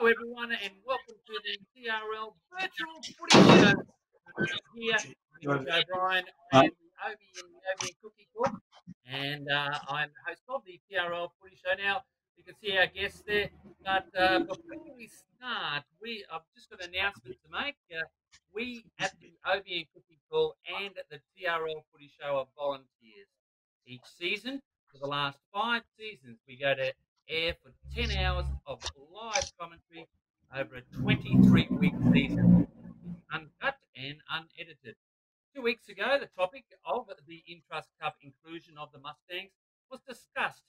Hello, everyone, and welcome to the TRL Virtual Footy Show. Here, with Joe Bryan and the Obi and Cookie Talk. And I'm the host of the TRL Footy Show. Now, you can see our guests there. But before we start, I've just got an announcement to make. We at the Obi and Cookie Call and at the TRL Footy Show are volunteers. Each season, for the last 5 seasons, we go to air for 10 hours of live commentary over a 23-week season, uncut and unedited. 2 weeks ago, the topic of the Intrust Cup inclusion of the Mustangs was discussed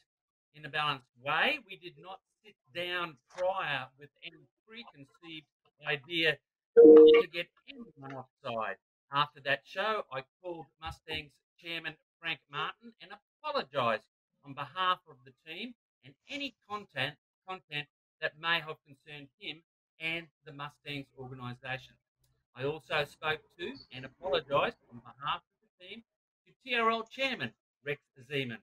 in a balanced way. We did not sit down prior with any preconceived idea to get anyone offside. After that show, I called Mustangs chairman Frank Martin and apologised on behalf of the team and any content that may have concerned him and the Mustangs organisation. I also spoke to and apologised on behalf of the team to TRL chairman Rex Zeman.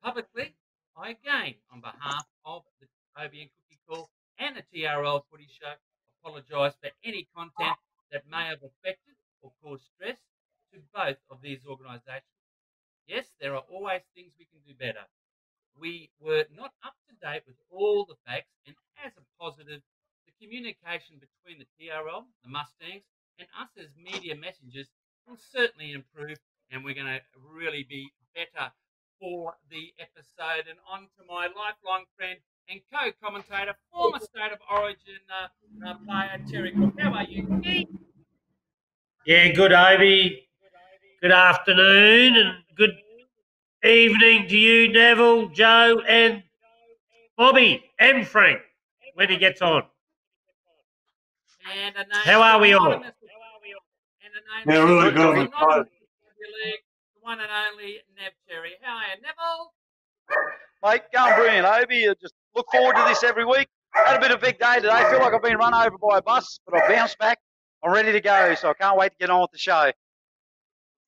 Publicly, I again, on behalf of the Obi and Cookie Call and the TRL Footy Show, apologise for any content that may have affected or caused stress to both of these organisations. Yes, there are always things we can do better. We were not up to date with all the facts, and as a positive, the communication between the TRL, the Mustangs, and us as media messengers will certainly improve, and we're going to really be better for the episode. And on to my lifelong friend and co-commentator, former State of Origin player, Terry Cook. How are you, Keith? Yeah, good, Obi. Good afternoon and good evening to you, Neville, Joe, and Bobby, and Frank, when he gets on. And how are we all? Yeah, really good. The one and only Nev Cherry. How are you, Neville? Mate, going brilliant, Obi. I just look forward to this every week. Had a bit of a big day today. I feel like I've been run over by a bus, but I've bounced back. I'm ready to go, so I can't wait to get on with the show.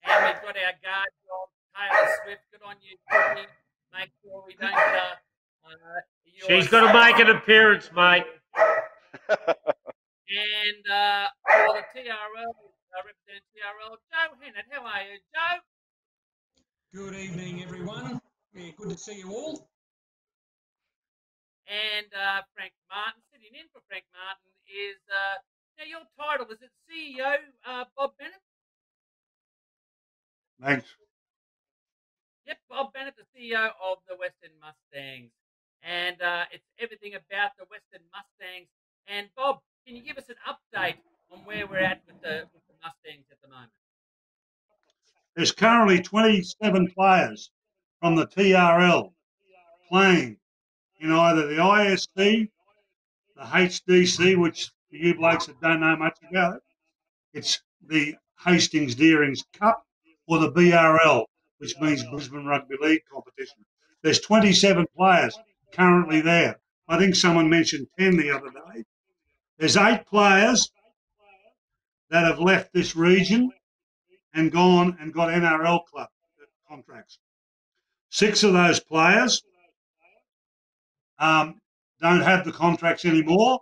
And we've got our guard dog, Taylor Swift. Good on you, Cookie. Make sure we don't... She's got to make an appearance, mate. And for the TRL, representing TRL, Joe Hennett. How are you, Joe? Good evening, everyone. Yeah, good to see you all. And Frank Martin, sitting in for Frank Martin, is now your title, is it CEO Bob Bennett? Thanks. Yep, Bob Bennett, the CEO of the Western Mustangs. And it's everything about the Western Mustangs. And Bob, can you give us an update on where we're at with the Mustangs at the moment? There's currently 27 players from the TRL playing in either the ISC, the HDC, which for you blokes that don't know much about it, it's the Hastings Deerings Cup, or the BRL, which means Brisbane Rugby League competition. There's 27 players currently there. I think someone mentioned 10 the other day. There's 8 players that have left this region and gone and got NRL club contracts. 6 of those players don't have the contracts anymore,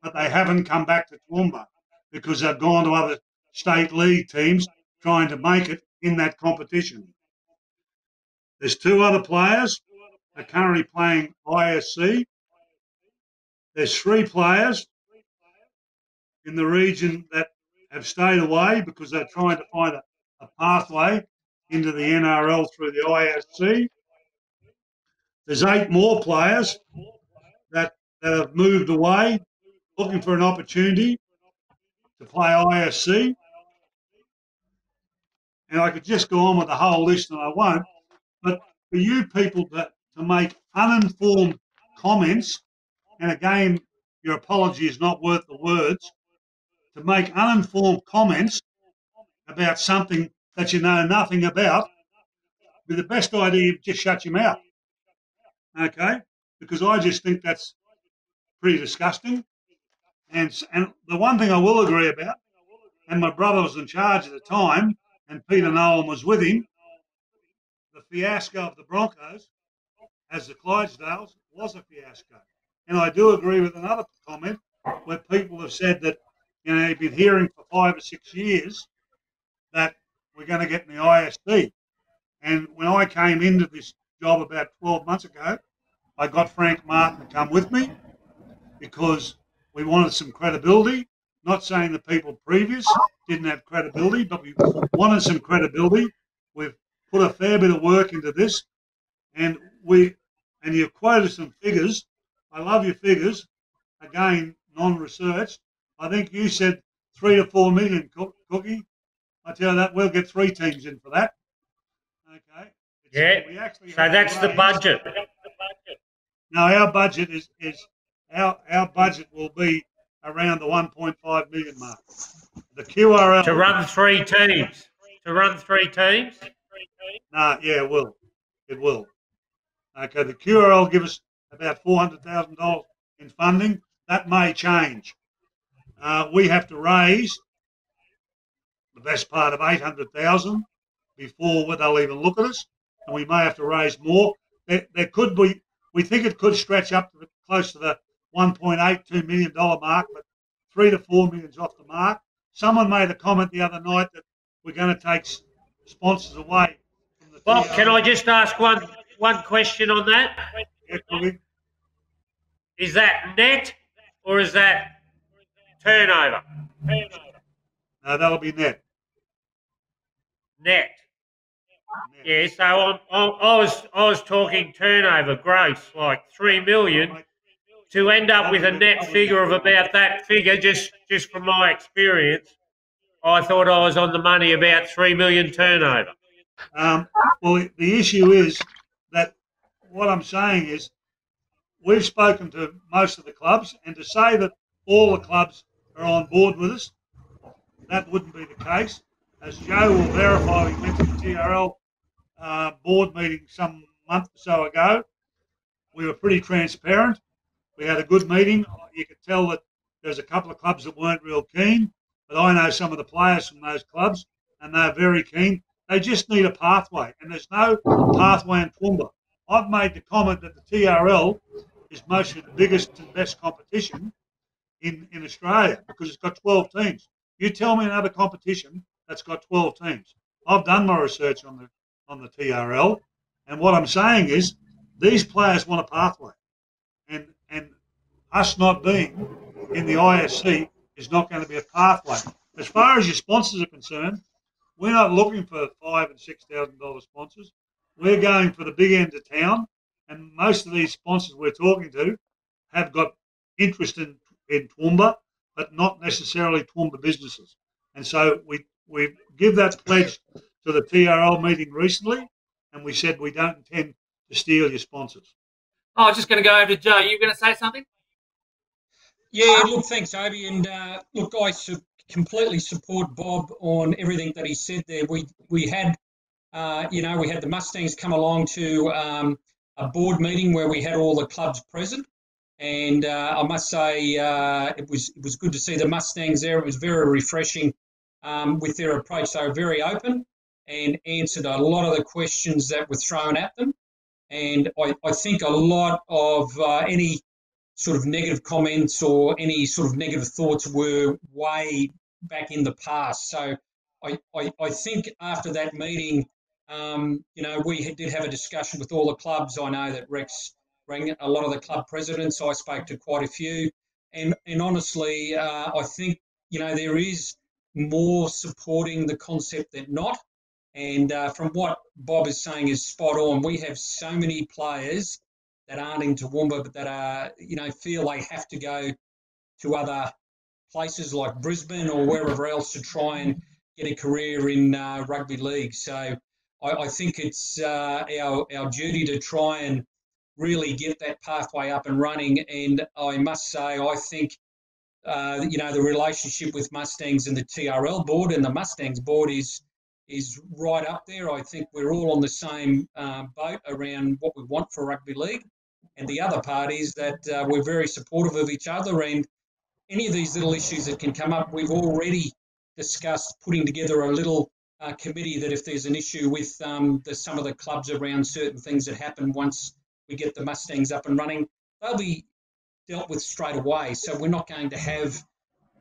but they haven't come back to Toowoomba because they've gone to other state league teams trying to make it in that competition. There's 2 other players that are currently playing ISC. There's 3 players in the region that have stayed away because they're trying to find a pathway into the NRL through the ISC. There's 8 more players that have moved away looking for an opportunity to play ISC. And I could just go on with the whole list, and I won't. But for you people to make uninformed comments, and again, your apology is not worth the words, to make uninformed comments about something that you know nothing about, with the best idea, just shut your mouth. Okay? Because I just think that's pretty disgusting. And the one thing I will agree about, and my brother was in charge at the time, and Peter Nolan was with him, the fiasco of the Broncos as the Clydesdales was a fiasco. And I do agree with another comment where people have said that, you know, you've been hearing for 5 or 6 years that we're going to get in the ISC. And when I came into this job about 12 months ago, I got Frank Martin to come with me because we wanted some credibility. Not saying the people previous didn't have credibility, but we wanted some credibility. We've put a fair bit of work into this, and you've quoted some figures. I love your figures. Again, non-researched. I think you said 3 to 4 million, Cookie. I tell you that we'll get 3 teams in for that. Okay. Yeah. So that's the budget. No, our budget is our budget will be around the 1.5 million mark. The QRL to run 3 teams. To run 3 teams. No, yeah, it will. It will. Okay, the QRL will give us about $400,000 in funding. That may change. We have to raise the best part of 800,000 before they'll even look at us, and we may have to raise more. There could be. We think it could stretch up to close to the $1.82 million mark, but 3 to 4 million's off the mark. Someone made a comment the other night that we're going to take sponsors away from the. Bob, can I just ask one question on that? Yeah, is that net or is that turnover? No, that'll be net. Net. Yeah, so I was talking turnover, gross, like 3 million, to end up with a net figure of about that figure. Just from my experience, I thought I was on the money about 3 million turnover. Well, the issue is that what I'm saying is we've spoken to most of the clubs, and to say that all the clubs are on board with us, that wouldn't be the case. As Joe will verify, we went to the TRL board meeting some month or so ago. We were pretty transparent. We had a good meeting. You could tell that there's a couple of clubs that weren't real keen, but I know some of the players from those clubs, and they're very keen. They just need a pathway, and there's no pathway in Toowoomba. I've made the comment that the TRL is mostly the biggest and best competition in Australia because it's got 12 teams. You tell me another competition that's got 12 teams. I've done my research on the TRL, and what I'm saying is these players want a pathway, and us not being in the ISC is not going to be a pathway. As far as your sponsors are concerned, we're not looking for $5,000 and $6,000 sponsors. We're going for the big end of town, and most of these sponsors we're talking to have got interest in Toowoomba, but not necessarily Toowoomba businesses. And so we give that pledge to the TRL meeting recently, and we said we don't intend to steal your sponsors. I was just going to go over to Joe. You were going to say something? Yeah, look, thanks, Obi. And look, I completely support Bob on everything that he said there. We had, we had the Mustangs come along to a board meeting where we had all the clubs present. And I must say it was good to see the Mustangs there. It was very refreshing with their approach. They were very open and answered a lot of the questions that were thrown at them. And I think a lot of any sort of negative comments or any sort of negative thoughts were way back in the past. So I think after that meeting, we did have a discussion with all the clubs. I know that Rex rang a lot of the club presidents. I spoke to quite a few. And honestly, I think, there is more supporting the concept than not. And from what Bob is saying is spot on. We have so many players that aren't in Toowoomba, but that are, feel they have to go to other places like Brisbane or wherever else to try and get a career in rugby league. So I think it's our duty to try and really get that pathway up and running. And I must say, I think, the relationship with Mustangs and the TRL board and the Mustangs board is right up there. I think we're all on the same boat around what we want for rugby league. And the other part is that we're very supportive of each other, and any of these little issues that can come up, we've already discussed putting together a little committee that if there's an issue with some of the clubs around certain things that happen once we get the Mustangs up and running, they'll be dealt with straight away. So we're not going to have,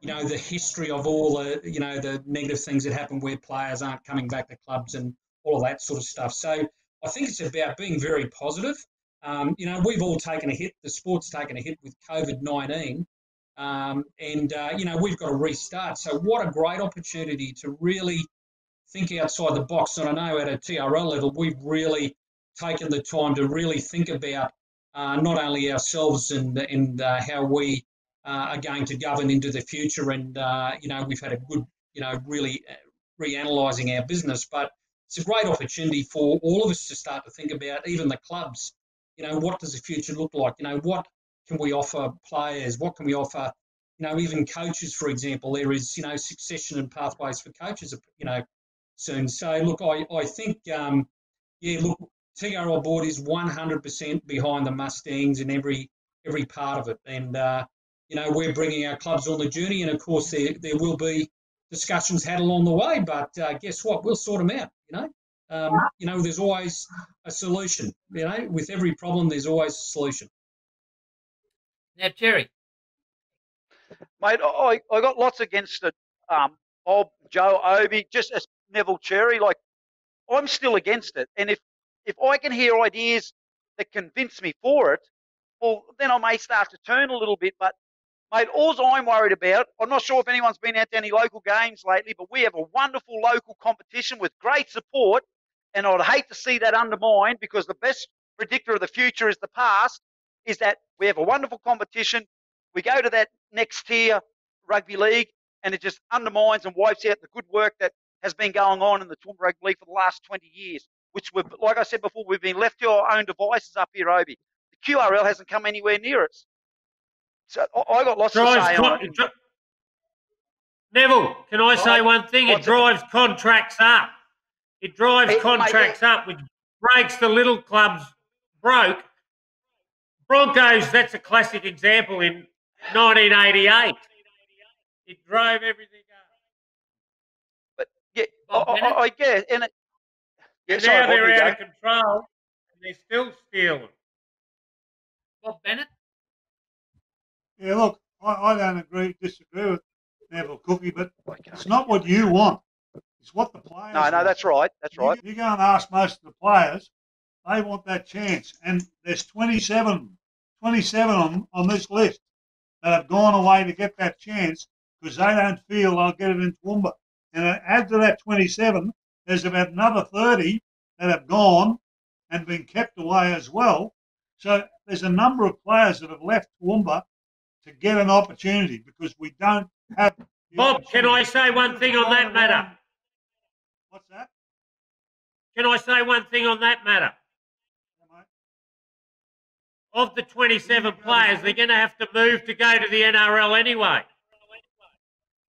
the history of all the, the negative things that happen where players aren't coming back to clubs and all of that sort of stuff. So I think it's about being very positive. We've all taken a hit. The sport's taken a hit with COVID-19. We've got to restart. So what a great opportunity to really think outside the box. And I know at a TRL level, we've really taken the time to really think about not only ourselves and how we are going to govern into the future. And, we've had a good, really reanalysing our business. But it's a great opportunity for all of us to start to think about, even the clubs, what does the future look like? What can we offer players? What can we offer, even coaches, for example? There is, succession and pathways for coaches, soon. So, look, I think, TRL board is 100% behind the Mustangs in every part of it. And, we're bringing our clubs on the journey. And, of course, there will be discussions had along the way. But guess what? We'll sort them out, there's always a solution. With every problem, there's always a solution. Now, Jerry. Mate, I got lots against it. Bob, Joe, Obi, just as Neville Cherry. Like, I'm still against it. And if I can hear ideas that convince me for it, well, then I may start to turn a little bit. But, mate, all I'm worried about, I'm not sure if anyone's been out to any local games lately, but we have a wonderful local competition with great support. And I'd hate to see that undermined, because the best predictor of the future is the past, is that we have a wonderful competition. We go to that next tier, rugby league, and it just undermines and wipes out the good work that has been going on in the Toowoomba Rugby League for the last 20 years, which, like I said before, we've been left to our own devices up here, Obi. The QRL hasn't come anywhere near us. So I got lots to say on it. Neville, can I say one thing? It drives contracts up. It drives contracts up, which breaks the little clubs broke. Broncos, that's a classic example in 1988. It drove everything up. But, yeah, I guess. And now they're out of control, and they're still stealing. Bob Bennett? Yeah, look, I don't disagree with Neville Cookie, but it's not what you want. It's what the players want. No, that's right. That's right. You go and ask most of the players, they want that chance. And there's 27 on this list that have gone away to get that chance because they don't feel they'll get it in Toowoomba. And add to that 27, there's about another 30 that have gone and been kept away as well. So there's a number of players that have left Toowoomba to get an opportunity because we don't have... Bob, can I say one thing on that matter? What's that? Can I say one thing on that matter? Of the 27 players, they're going to have to move to go to the NRL anyway.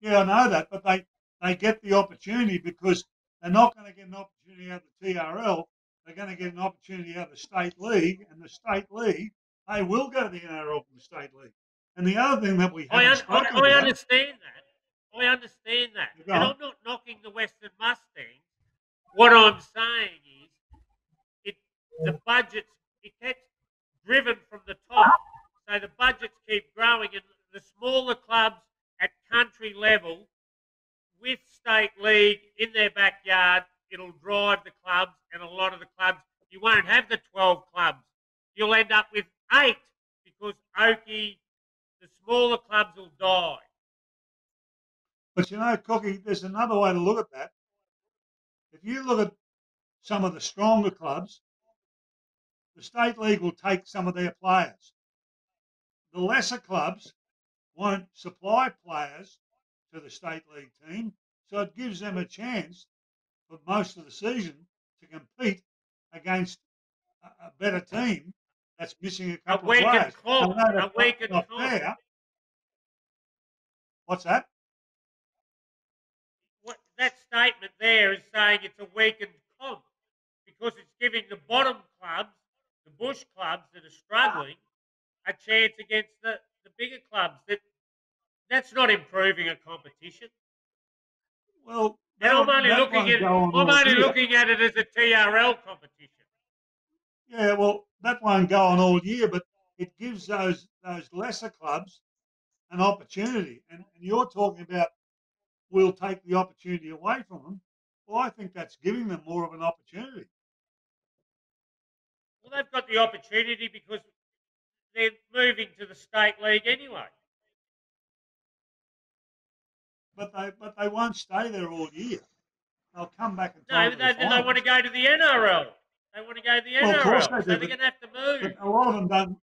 Yeah, I know that, but they get the opportunity because they're not going to get an opportunity out of the TRL. They're going to get an opportunity out of the State League, and the State League, they will go to the NRL from the State League. And the other thing that we haven't spoken about... I understand that. I understand that. And I'm not knocking the Western Mustangs. What I'm saying is the budgets, it gets driven from the top. So the budgets keep growing, and the smaller clubs at country level with State League in their backyard, it'll drive the clubs, and a lot of the clubs, you won't have the 12 clubs. You'll end up with 8 because Oakey, the smaller clubs will die. But you know, Cookie, there's another way to look at that. If you look at some of the stronger clubs, the State League will take some of their players. The lesser clubs won't supply players to the State League team, so it gives them a chance for most of the season to compete against a better team that's missing a couple of players. A weakened comp. What's that? That statement there is saying it's a weakened comp because it's giving the bottom clubs, the bush clubs that are struggling, a chance against the bigger clubs. That's not improving a competition. Well, and I'm only looking at it as a TRL competition. Yeah, well, that won't go on all year, but it gives those lesser clubs an opportunity. And you're talking about we'll take the opportunity away from them. Well, I think that's giving them more of an opportunity. Well, they've got the opportunity because they're moving to the state league anyway. But they won't stay there all year. They'll come back and No, they want to go to the NRL. They want to go to the Well, of course NRL, they so do, they're going to have to move. But a lot of them don't.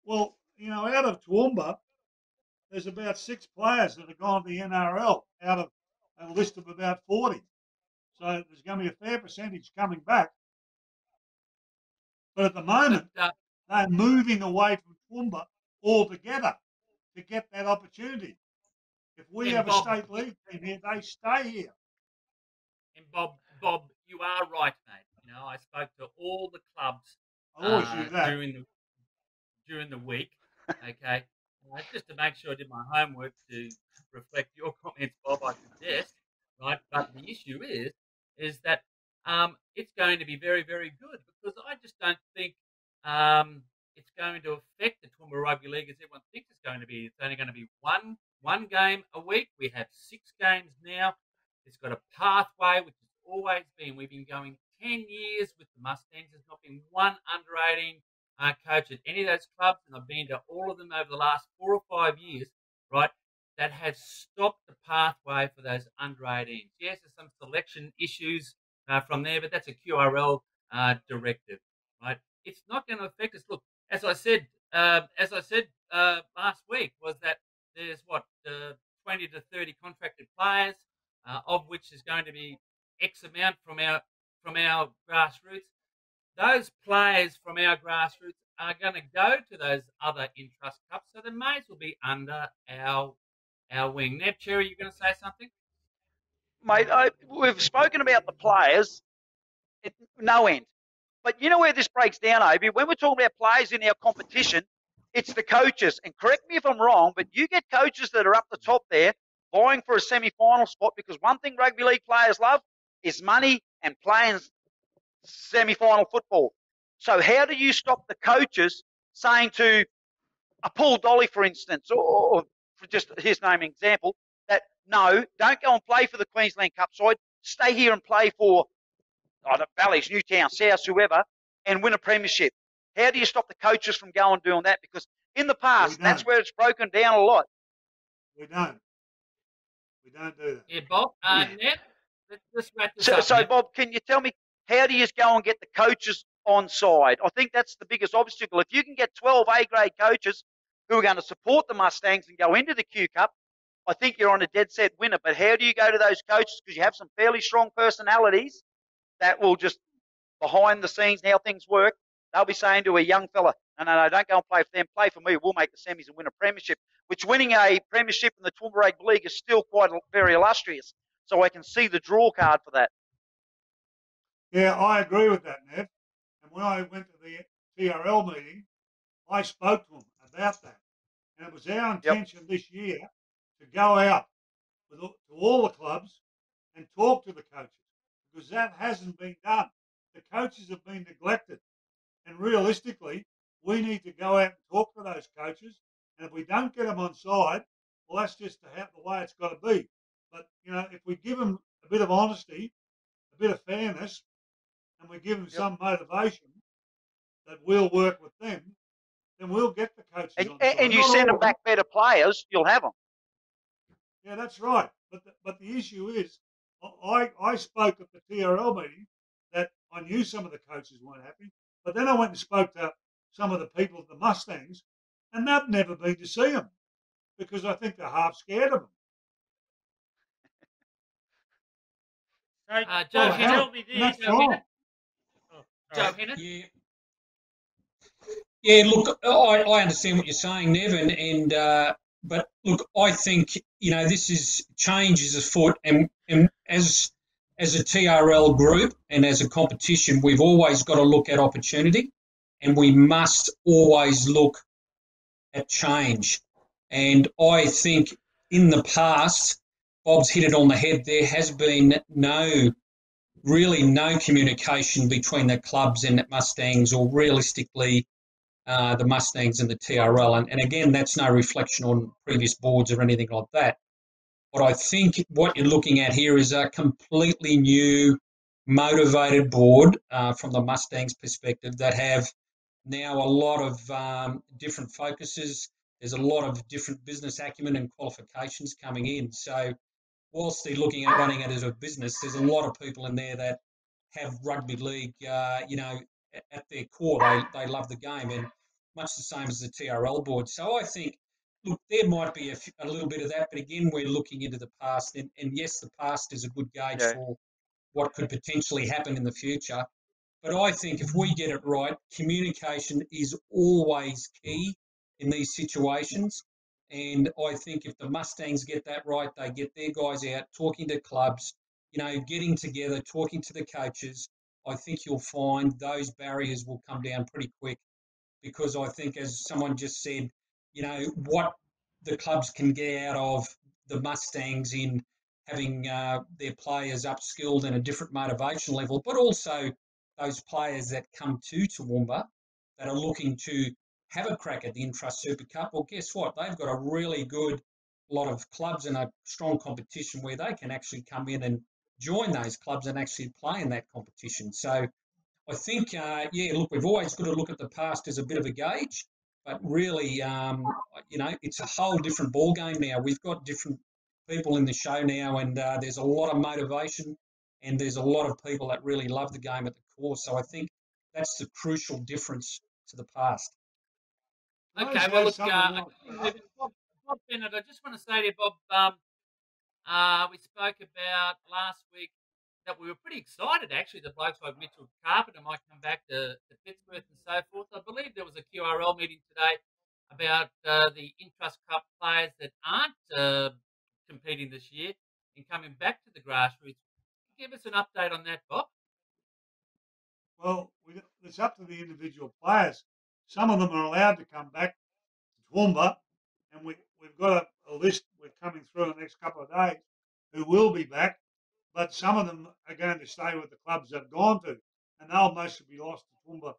Well, out of Toowoomba, there's about 6 players that have gone to the NRL out of a list of about 40. So there's going to be a fair percentage coming back. But at the moment, they're moving away from Toowoomba altogether to get that opportunity. If we have a state league team here, they stay here. And Bob, you are right, mate. I spoke to all the clubs during the week. Okay, just to make sure I did my homework to reflect your comments, Bob. I suggest, right? But the issue is that it's going to be very, very good because I just don't think it's going to affect the Toowoomba Rugby League as everyone thinks it's going to be. It's only going to be one game a week. We have 6 games now. It's got a pathway, which has always been. We've been going 10 years with the Mustangs. There's not been one under-18 coach at any of those clubs, and I've been to all of them over the last 4 or 5 years, right, that has stopped the pathway for those under-18s. Yes, there's some selection issues from there, but that's a QRL directive, right? It's not going to affect us. Look, as I said last week, was that there's 20 to 30 contracted players, of which is going to be X amount from our grassroots. Those players from our grassroots are going to go to those other in-trust cups, so they may as well be under our wing. Nev, Cherry, you going to say something? Mate, we've spoken about the players at no end. But you know where this breaks down, Obi? When we're talking about players in our competition, it's the coaches. And correct me if I'm wrong, but you get coaches that are up the top there vying for a semi-final spot because one thing rugby league players love is money and playing semi-final football. So how do you stop the coaches saying to a Paul Dolly, for instance, or for just his name example, that no, don't go and play for the Queensland Cup side, stay here and play for Bally's, Newtown, South, whoever, and win a premiership. How do you stop the coaches from going and doing that? Because in the past, that's where it's broken down a lot. We don't do that. Yeah, Bob, Ned, let's wrap this up. So, Bob, can you tell me, how do you go and get the coaches on side? I think that's the biggest obstacle. If you can get 12 A-grade coaches who are going to support the Mustangs and go into the Q Cup, I think you're on a dead set winner. But how do you go to those coaches? Because you have some fairly strong personalities that will just, behind the scenes, how things work, they'll be saying to a young fella, no, don't go and play for them, play for me, we'll make the semis and win a premiership, which winning a premiership in the Toowoomba Rugby League is still quite very illustrious. So I can see the draw card for that. Yeah, I agree with that, Nev. And when I went to the TRL meeting, I spoke to them about that. And it was our intention this year to go out to all the clubs and talk to the coaches, because that hasn't been done. The coaches have been neglected. And realistically, we need to go out and talk to those coaches. And if we don't get them on side, well, that's just the way it's got to be. But, if we give them a bit of honesty, a bit of fairness, and we give them some motivation that we'll work with them, then we'll get the coaches on side. And you send them back better players, you'll have them. Yeah, that's right. But the issue is, I spoke at the TRL meeting that I knew some of the coaches weren't happy, but then I went and spoke to some of the people at the Mustangs, and they've never been to see them because I think they're half scared of them. Joe, can you help me there? Joe Hennett? Yeah, look, I understand what you're saying, Nev, but look, I think, this is change is afoot, and as a TRL group and as a competition, we've always got to look at opportunity, and we must always look at change. And I think in the past, Bob's hit it on the head, there has been no communication between the clubs and the Mustangs, or realistically, the Mustangs and the TRL. And again, that's no reflection on previous boards or anything like that. But I think what you're looking at here is a completely new, motivated board from the Mustangs perspective that have now a lot of different focuses. There's a lot of different business acumen and qualifications coming in. So whilst they're looking at running it as a business, there's a lot of people in there that have rugby league, at their core. They love the game, and much the same as the TRL board. So I think, look, there might be a little bit of that, but again, we're looking into the past, and yes, the past is a good gauge for what could potentially happen in the future. But I think if we get it right, communication is always key in these situations. And I think if the Mustangs get that right, they get their guys out, talking to clubs, getting together, talking to the coaches, I think you'll find those barriers will come down pretty quick. Because I think, as someone just said, what the clubs can get out of the Mustangs in having their players upskilled and a different motivation level, but also those players that come to Toowoomba that are looking to have a crack at the Intrust Super Cup. Well, guess what? They've got a really good lot of clubs and a strong competition where they can actually come in and join those clubs and actually play in that competition. So I think, look, we've always got to look at the past as a bit of a gauge, but really, it's a whole different ball game now. We've got different people in the show now, and there's a lot of motivation, and there's a lot of people that really love the game at the core. So I think that's the crucial difference to the past. Okay, well, look, Bob Bennett, I just want to say to you, Bob, we spoke about last week that we were pretty excited, actually, that blokes like Mitchell Carpenter might come back to Pittsburgh and so forth. I believe there was a QRL meeting today about the Intrust Cup players that aren't competing this year and coming back to the grassroots. Give us an update on that, Bob. Well, it's up to the individual players. Some of them are allowed to come back to Toowoomba, and we've got a list we're coming through in the next couple of days who will be back, but some of them are going to stay with the clubs they've gone to, and they'll mostly be lost to Toowoomba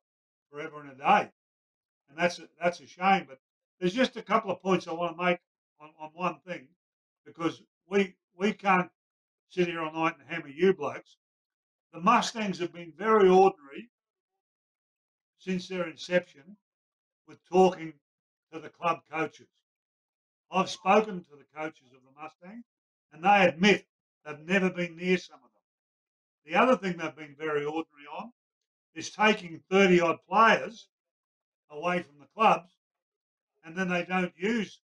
forever and a day. And that's a shame. But there's just a couple of points I want to make on one thing, because we can't sit here all night and hammer you blokes. The Mustangs have been very ordinary since their inception with talking to the club coaches. I've spoken to the coaches of the Mustangs, and they admit they've never been near some of them. The other thing they've been very ordinary on is taking 30-odd players away from the clubs, and then they don't use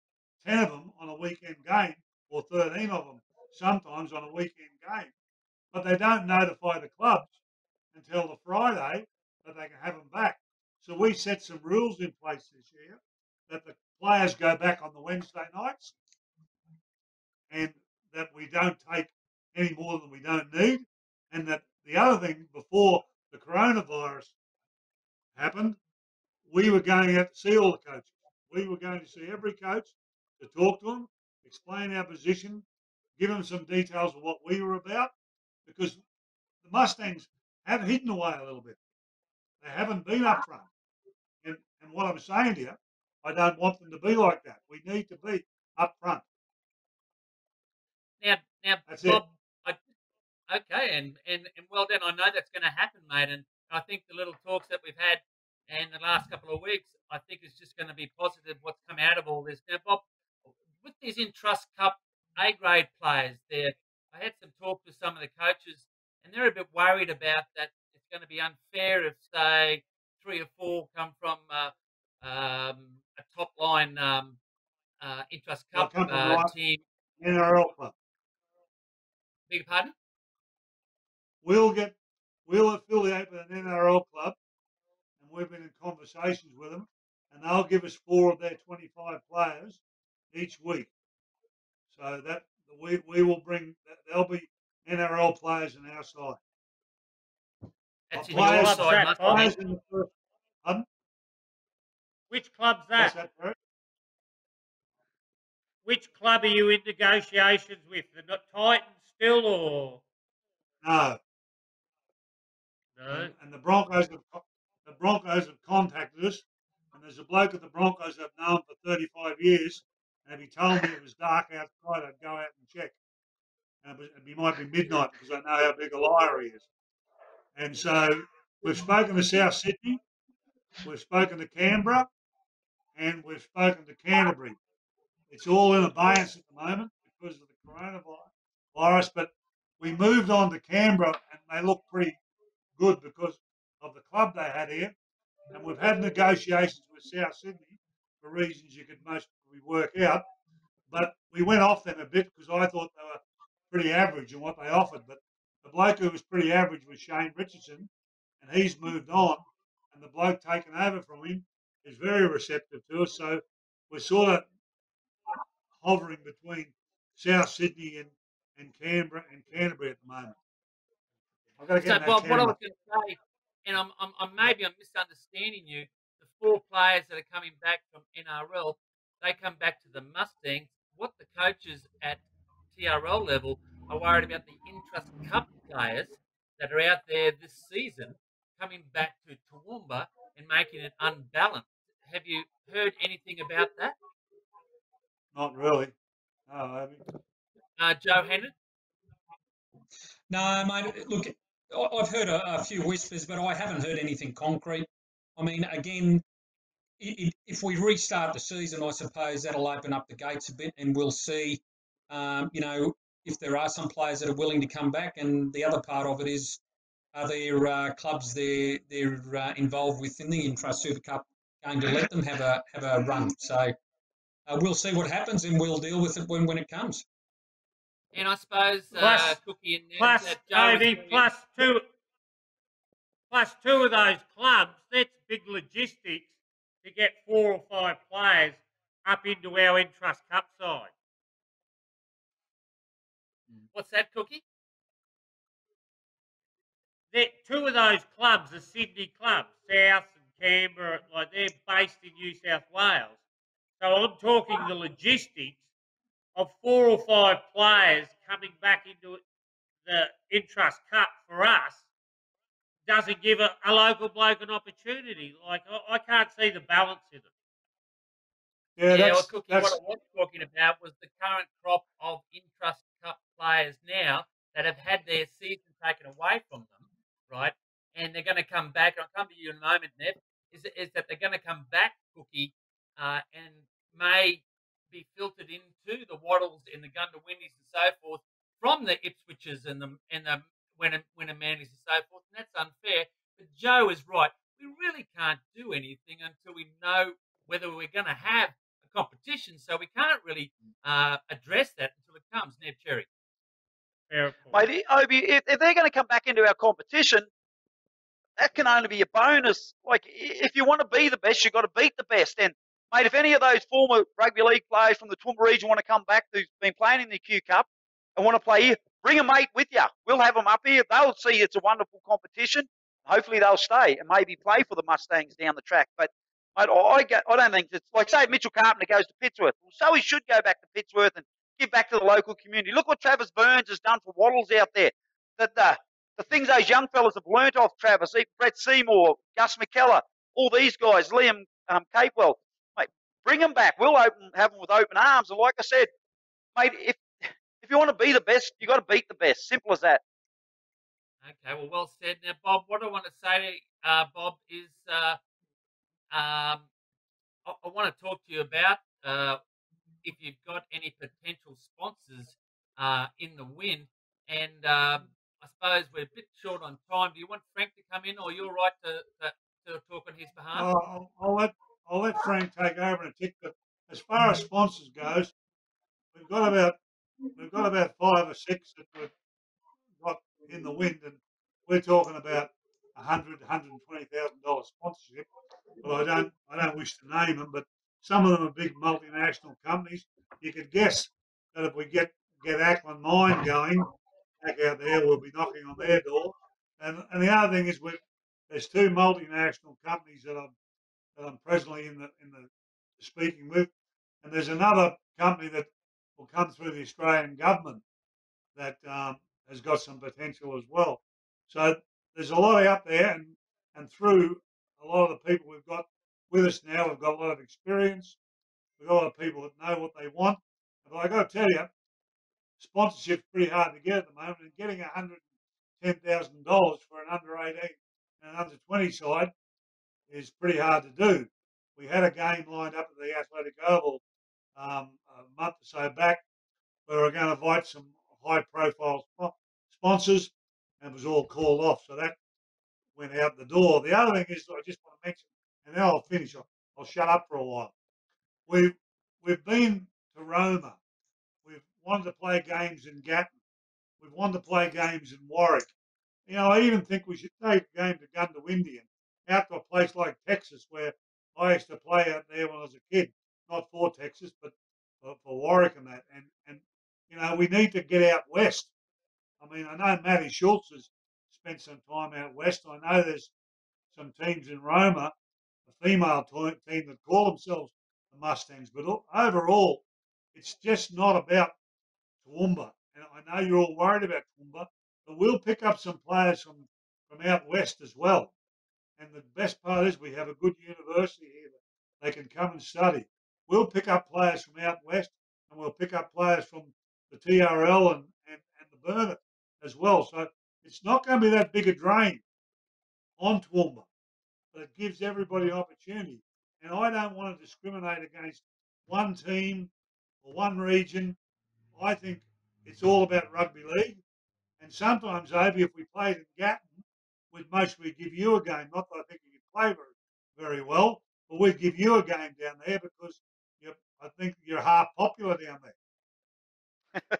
10 of them on a weekend game, or 13 of them sometimes on a weekend game. But they don't notify the clubs until the Friday that they can have them back. So we set some rules in place this year that the players go back on the Wednesday nights, and that we don't take any more than we don't need. And that the other thing, before the coronavirus happened, we were going out to see all the coaches. We were going to see every coach to talk to them, explain our position, give them some details of what we were about, because the Mustangs have hidden away a little bit. They haven't been up front. And what I'm saying to you, I don't want them to be like that. We need to be up front. Now, that's Bob, it. Okay, and well done. I know that's going to happen, mate. And I think the little talks that we've had in the last couple of weeks, I think is just going to be positive what's come out of all this. Now, Bob, with these Intrust Cup A-grade players there, I had some talk with some of the coaches, and they're a bit worried about that. It's going to be unfair if, say, 3 or 4 come from a top-line Intrust Cup team. NRL club. Beg your pardon? We'll affiliate with an NRL club, and we've been in conversations with them, and they'll give us 4 of their 25 players each week. So that we will bring, there'll be NRL players in our side. That's in your side, players in the first. Pardon? Which club's that? What's that, Which club are you in negotiations with? The Titans still, or? No. No. And the Broncos have contacted us, and there's a bloke at the Broncos I've known for 35 years, and if he told me it was dark outside, I'd go out and check. And it might be midnight because I know how big a liar he is. And so we've spoken to South Sydney, we've spoken to Canberra, and we've spoken to Canterbury. It's all in abeyance at the moment because of the coronavirus, but we moved on to Canberra and they look pretty good because of the club they had here. And we've had negotiations with South Sydney for reasons you could most probably work out. But we went off them a bit because I thought they were pretty average in what they offered. But the bloke who was pretty average was Shane Richardson, and he's moved on. And the bloke taken over from him is very receptive to us. So we're sort of hovering between South Sydney and Canberra and Canterbury at the moment. I've got to get So, in that Bob, what I camera. was going to say, and I'm misunderstanding you. The 4 players that are coming back from NRL, they come back to the Mustangs. What the coaches at TRL level are worried about the Intrust Cup players that are out there this season coming back to Toowoomba and making it unbalanced. Have you heard anything about that? Not really. No, Joe Hennett? No, mate. Look, I've heard a few whispers, but I haven't heard anything concrete. I mean, again, if we restart the season, I suppose that'll open up the gates a bit, and we'll see, if there are some players that are willing to come back. And the other part of it is, are there clubs they're involved with in the Intrust Super Cup going to let them have a run? So we'll see what happens, and we'll deal with it when it comes. And I suppose Cookie and Plus, Toby, plus two of those clubs, that's big logistics to get 4 or 5 players up into our Intrust Cup side. What's that, Cookie? Two of those clubs are Sydney clubs, South and Canberra, like they're based in New South Wales. So I'm talking the logistics of 4 or 5 players coming back into the Intrust Cup for us doesn't give a local bloke an opportunity. Like, I can't see the balance in it. Yeah, Cookie, what I was talking about was the current crop of Intrust Cup players now that have had their season taken away from them, right? And they're going to come back. I'll come to you in a moment, Nev. Is that they're going to come back, Cookie, and may be filtered into the Waddles and the Gundawindis and so forth from the Ipswiches and the Winnamandies and so forth, and that's unfair. But Joe is right. We really can't do anything until we know whether we're going to have a competition, so we can't really address that until it comes. Nev Cherry. Mate, Obi, if they're going to come back into our competition, that can only be a bonus. Like, if you want to be the best, you've got to beat the best. And, mate, if any of those former rugby league players from the Toowoomba region want to come back who's been playing in the Q Cup and want to play here, bring a mate with you. We'll have them up here. They'll see it's a wonderful competition. Hopefully they'll stay and maybe play for the Mustangs down the track. But, mate, I don't think it's like, say, Mitchell Carpenter goes to Pittsworth. Well, so he should go back to Pittsworth and give back to the local community. Look what Travis Burns has done for Waddles out there. The things those young fellas have learnt off Travis, Brett Seymour, Gus McKellar, all these guys, Liam Capewell, mate, bring them back. We'll have them with open arms. And like I said, mate, if you want to be the best, you've got to beat the best. Simple as that. Okay, well said. Now, Bob, what I want to say, Bob, is I want to talk to you about if you've got any potential sponsors in the win. And I suppose we're a bit short on time. Do you want Frank to come in, or you're right to talk on his behalf? I'll let Frank take over in a tick. But as far as sponsors goes, we've got about 5 or 6 that we've got in the wind, and we're talking about $120,000 sponsorship. But I don't wish to name them, but some of them are big multinational companies. You could guess that if we get Ackland Mine going back out there, we'll be knocking on their door. And the other thing is, there's 2 multinational companies that I'm presently in the speaking with, and there's another company that will come through the Australian government that has got some potential as well. So there's a lot out there, and through a lot of the people we've got with us now. We've got a lot of experience. We've got a lot of people that know what they want. But I got to tell you, sponsorship's pretty hard to get at the moment, and getting $110,000 for an under-18 and an under-20 side is pretty hard to do. We had a game lined up at the Athletic Oval a month or so back where we were going to invite some high-profile sponsors, and it was all called off. So that went out the door. The other thing is, I just want to mention, and then I'll finish. I'll shut up for a while. We've been to Roma. We've wanted to play games in Gatton. We've wanted to play games in Warwick. You know, I even think we should take a game to Gundawindi and out to a place like Texas, where I used to play out there when I was a kid, not for Texas, but for Warwick and that. And you know, we need to get out west. I mean, I know Matty Schultz has spent some time out west. I know there's some teams in Roma, a female team that call themselves the Mustangs, but overall, it's just not about Toowoomba. And I know you're all worried about Toowoomba, but we'll pick up some players from out west as well. And the best part is we have a good university here that they can come and study. We'll pick up players from out west, and we'll pick up players from the TRL and the Burnett as well. So it's not going to be that big a drain on Toowoomba, but it gives everybody an opportunity. And I don't want to discriminate against one team or one region. I think it's all about rugby league. And sometimes, Obi, if we played in Gatton, we'd mostly give you a game. Not that I think you can play very well, but we'd give you a game down there because I think you're half popular down there.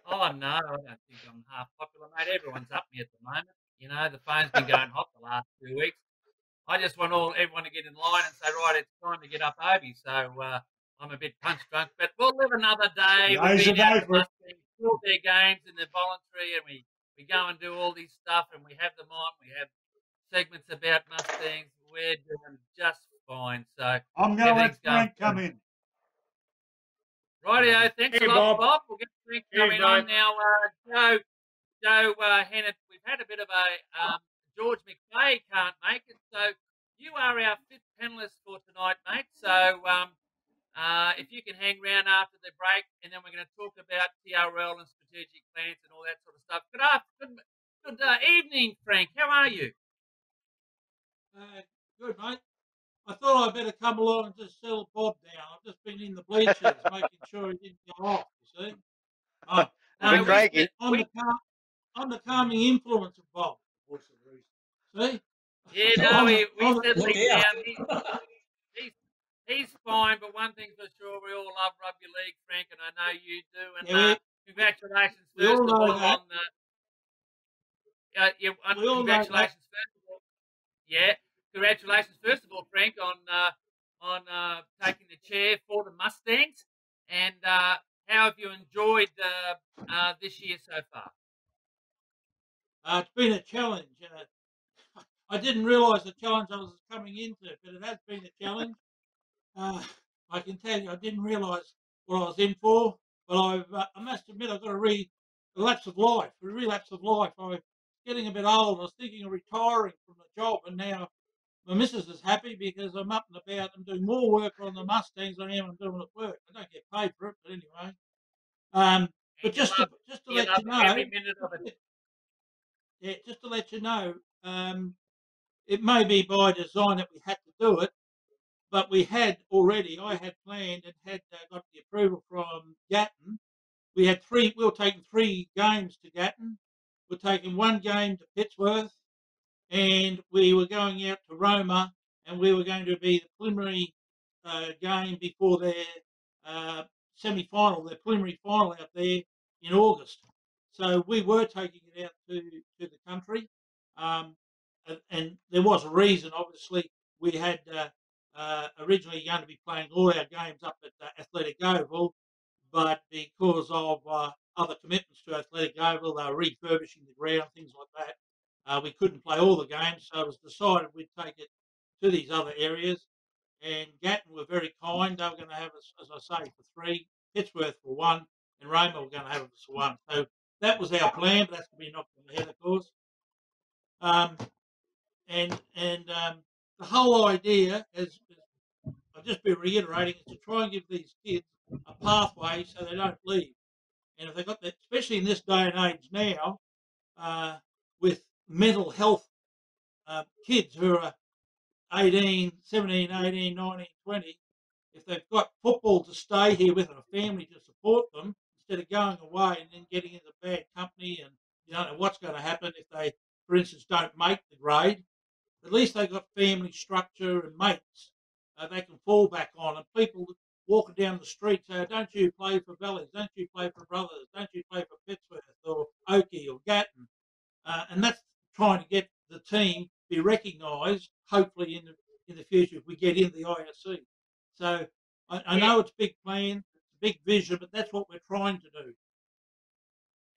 Oh, no, I don't think I'm half popular, mate. Everyone's up me at the moment. You know, the phone's been going hot the last 2 weeks. I just want everyone to get in line and say, right, it's time to get up, Obi. So I'm a bit punch drunk, but we'll live another day. We've been out to all their games and they're voluntary, and we go and do all these stuff, and we have them on. We have segments about Mustangs. We're doing just fine. So I'm going to let Frank come in. Rightio, thanks a lot, Bob. We'll get Frank coming on now. Joe Hennett, we've had a bit of a George McVeigh can't make it, so you are our fifth panellist for tonight, mate. So if you can hang around after the break, and then we're going to talk about TRL and strategic plans and all that sort of stuff. Good evening, Frank. How are you? Good, mate. I thought I'd better come along and just settle Bob down. I've just been in the bleachers making sure he didn't go off, you see. I'm the calming influence of Bob. See? Yeah, no, we settled him down. He's fine, but one thing's for sure, we all love rugby league, Frank, and I know you do. And congratulations first of all on congratulations first of all. Yeah, congratulations first of all, Frank, on taking the chair for the Mustangs. And how have you enjoyed this year so far? It's been a challenge. I didn't realise the challenge I was coming into, but it has been a challenge. I can tell you, I didn't realise what I was in for, but I must admit I've got a relapse of life. I'm getting a bit old. I was thinking of retiring from the job, and now my missus is happy because I'm up and about. I'm doing more work on the Mustangs than I am doing at work. I don't get paid for it, but anyway. But just to let you know, every minute of it. Yeah, just to let you know, it may be by design that we had to do it, but I had planned and had got the approval from Gatton. We were taking 3 games to Gatton. We're taking 1 game to Pittsworth, and we were going out to Roma, and we were going to be the preliminary game before their semi-final, their preliminary final out there in August. So we were taking it out to the country, and there was a reason. Obviously, we had originally going to be playing all our games up at Athletic Oval, but because of other commitments to Athletic Oval, they were refurbishing the ground, things like that. We couldn't play all the games, so it was decided we'd take it to these other areas. And Gatton were very kind. They were going to have us, as I say, for 3, Pittsworth for 1, and Roma were going to have us for 1. So that was our plan, but that's to be knocked on the head, of course. The whole idea, as I'll just be reiterating, is to try and give these kids a pathway so they don't leave. And if they've got that, especially in this day and age now, with mental health kids who are 18, 17, 18, 19, 20, if they've got football to stay here with and a family to support them, instead of going away and then getting into bad company and you don't know what's going to happen if they, for instance, don't make the grade, at least they've got family structure and mates they can fall back on. And people walking down the street say, don't you play for Valleys? Don't you play for Brothers? Don't you play for Pittsworth or Oakey or Gatton? And that's trying to get the team be recognised, hopefully in the future if we get into the ISC. So I know it's big plan, it's a big vision, but that's what we're trying to do.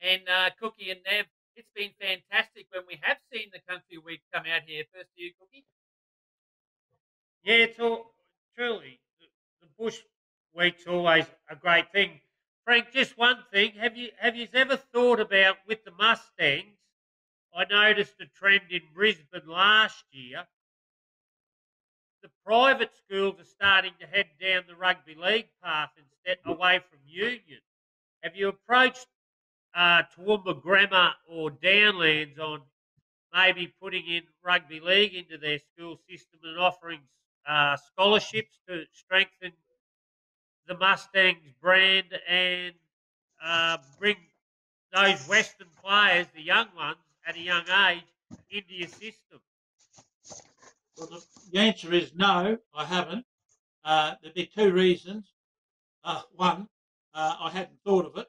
And Cookie and Nev, it's been fantastic when we have seen the country week come out here. First to you, Cookie. Yeah, it's all truly the bush week's always a great thing. Frank, just one thing: have you ever thought about with the Mustangs? I noticed a trend in Brisbane last year. The private schools are starting to head down the rugby league path instead away from union. Have you approached Toowoomba Grammar or Downlands on maybe putting in rugby league into their school system and offering scholarships to strengthen the Mustangs brand and bring those Western players, the young ones, at a young age, into your system? Well, the answer is no, I haven't. There'd be two reasons. One, I hadn't thought of it.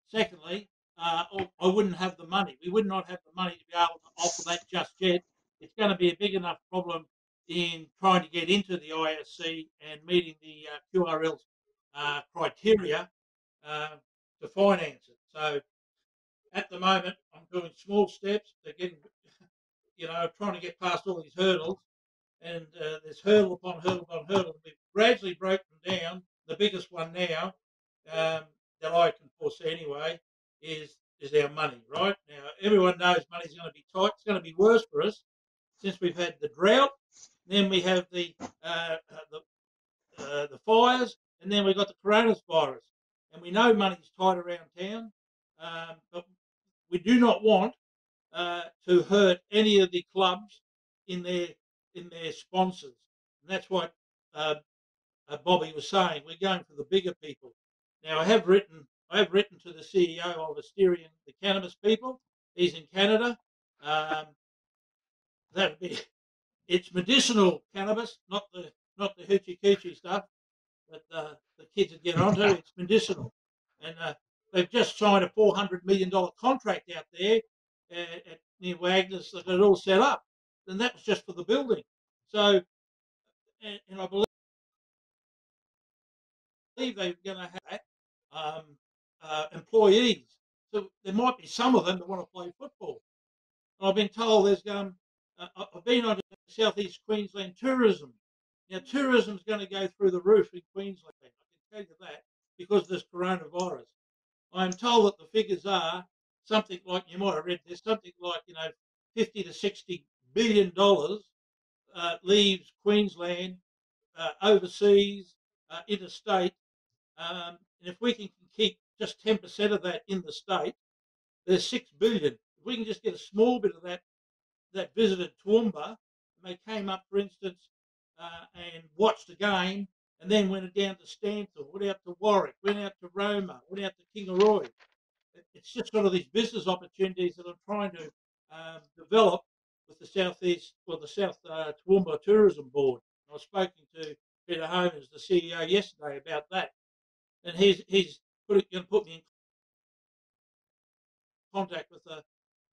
Secondly, I wouldn't have the money. We would not have the money to be able to offer that just yet. It's going to be a big enough problem in trying to get into the ISC and meeting the QRL's criteria to finance it. So at the moment, I'm doing small steps. They're getting, trying to get past all these hurdles. And there's hurdle upon hurdle upon hurdle. We've gradually broken down. The biggest one now that I can foresee anyway is our money, right? Now, everyone knows money's going to be tight. It's going to be worse for us since we've had the drought. Then we have the fires, and then we've got the coronavirus. And we know money's tight around town, but we do not want to hurt any of the clubs in their sponsors. And that's what Bobby was saying. We're going for the bigger people. Now, I have written to the CEO of Asterian, the cannabis people. He's in Canada. That'd be it's medicinal cannabis, not the hoochie coochie stuff that the kids would get onto. It's medicinal, and they've just signed a $400 million contract out there at near Wagner's. They've got it all set up, and that was just for the building. So, and I believe they're going to have employees. So there might be some of them that want to play football. And I've been told there's I've been on Southeast Queensland tourism. Now, tourism's going to go through the roof in Queensland. I can tell you that because of this coronavirus. I'm told that the figures are something like, you might have read this, something like, 50 to 60 billion dollars leaves Queensland overseas, interstate. And if we can keep just 10% of that in the state, there's 6 billion. If we can just get a small bit of that visited Toowoomba, and they came up, for instance, and watched the game, and then went down to Stanthorpe, went out to Warwick, went out to Roma, went out to Kingaroy. It's just sort of these business opportunities that I'm trying to develop with the Southeast, or the South Toowoomba Tourism Board. I was speaking to Peter Holmes, the CEO, yesterday about that, and he's going to put me in contact with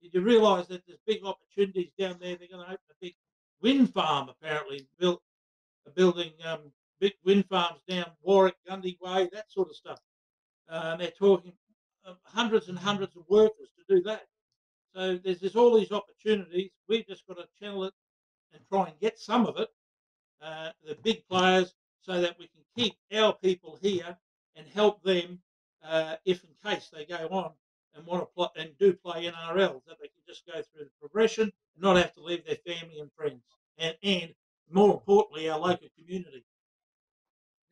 Did you realise that there's big opportunities down there? They're going to open a big wind farm, apparently, building big wind farms down Warwick, Gundy Way, that sort of stuff. They're talking hundreds and hundreds of workers to do that. So there's all these opportunities. We've just got to channel it and try and get some of it, the big players, so that we can keep our people here and help them if in case they go on and want to play and do play NRL, that they can just go through the progression and not have to leave their family and friends, and more importantly, our local community.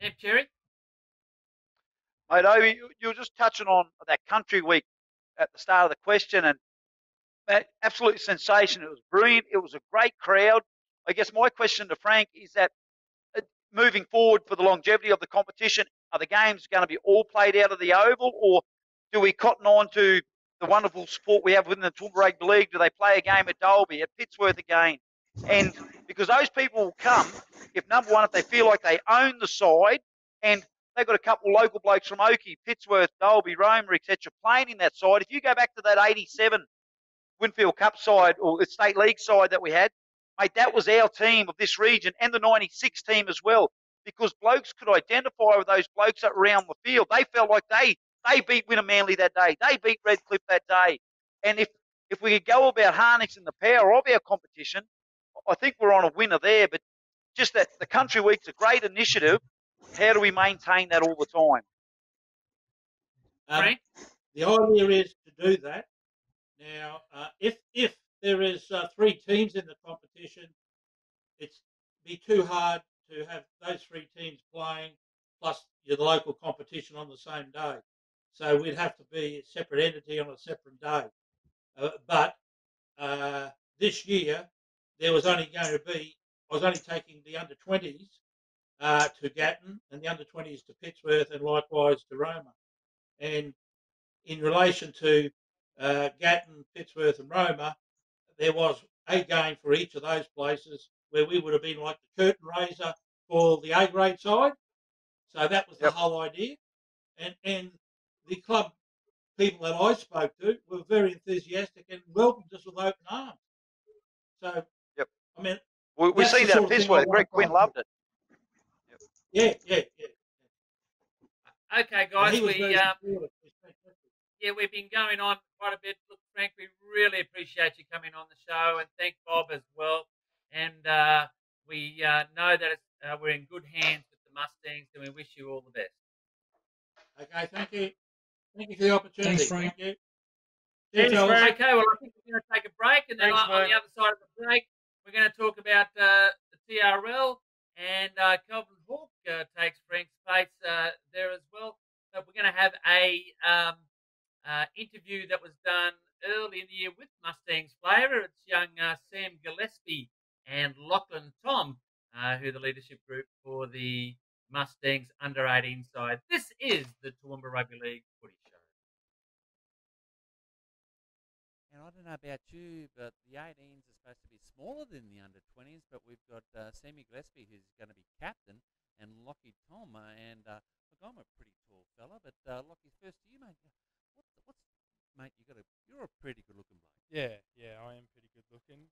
Neb Cherry? Mate, Obi, you were just touching on that country week at the start of the question, and absolutely sensational. It was brilliant. It was a great crowd. I guess my question to Frank is that moving forward for the longevity of the competition, are the games going to be all played out of the Oval, or do we cotton on to the wonderful sport we have within the Toowoomba Rugby League? Do they play a game at Dalby, at Pittsworth again? And because those people will come, if number one, if they feel like they own the side, and they've got a couple of local blokes from Oakey, Pittsworth, Dalby, Roma, etc., playing in that side. If you go back to that 87 Winfield Cup side or the State League side that we had, mate, that was our team of this region and the 96 team as well, because blokes could identify with those blokes that were around the field. They felt like they beat Winner Manly that day. They beat Redcliffe that day. And if we could go about harnessing the power of our competition, I think we're on a winner there. But just that the Country Week's a great initiative. How do we maintain that all the time? Frank? The idea is to do that. Now, if there is 3 teams in the competition, it's be too hard to have those 3 teams playing plus your local competition on the same day. So we'd have to be a separate entity on a separate day. But this year, there was only going to be, I was only taking the under-20s to Gatton and the under-20s to Pittsworth and likewise to Roma. And in relation to Gatton, Pittsworth and Roma, there was a game for each of those places where we would have been like the curtain raiser for the A-grade side. So that was the whole idea. And the club people that I spoke to were very enthusiastic and welcomed us with open arms. So, I mean, we've seen that at Pittsworth. Greg Quinn loved it. Yeah. Okay, guys, we've been going on quite a bit. Look, Frank, we really appreciate you coming on the show, and thank Bob as well. And we know that we're in good hands with the Mustangs, and we wish you all the best. Okay, thank you. Thank you for the opportunity. Thanks, Frank. Thank you. Thanks, Frank. Okay, well, I think we're going to take a break, and then on the other side of the break, we're going to talk about the TRL, and Kelvin Hawke takes Frank's place there as well. So we're going to have a interview that was done early in the year with Mustangs flavour. It's young Sam Gillespie and Lachlan Tom, who are the leadership group for the Mustangs under-18 side. This is the Toowoomba Rugby League Footy Show. And I don't know about you, but the 18s are supposed to be smaller than the under-20s, but we've got Sammy Gillespie, who's going to be captain, and Lockie Tom. And look, I'm a pretty tall fella, but Lockie, first to you, mate. Mate, you're a pretty good-looking bloke. Yeah, I am pretty good-looking.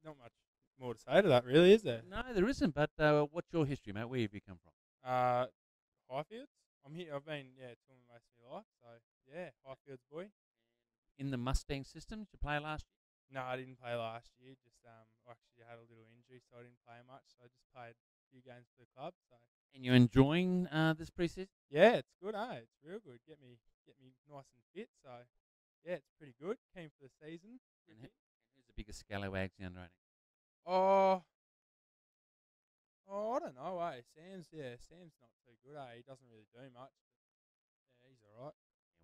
Not much more to say to that, really, is there? No, there isn't. But what's your history, mate? Where have you come from? Highfields. I'm here. I've been touring most of my life, so yeah, Highfields boy. In the Mustang system, did you play last year? No, I didn't play last year. Just I actually had a little injury, so I didn't play much. So I just played a few games for the club. So. And you're enjoying this pre-season? Yeah, it's good, It's real good. Get me nice and fit. So yeah, it's pretty good. Keen for the season. And who's the biggest scallywags in the under-18? Oh, I don't know. Sam's not too good. He doesn't really do much. But, he's all right.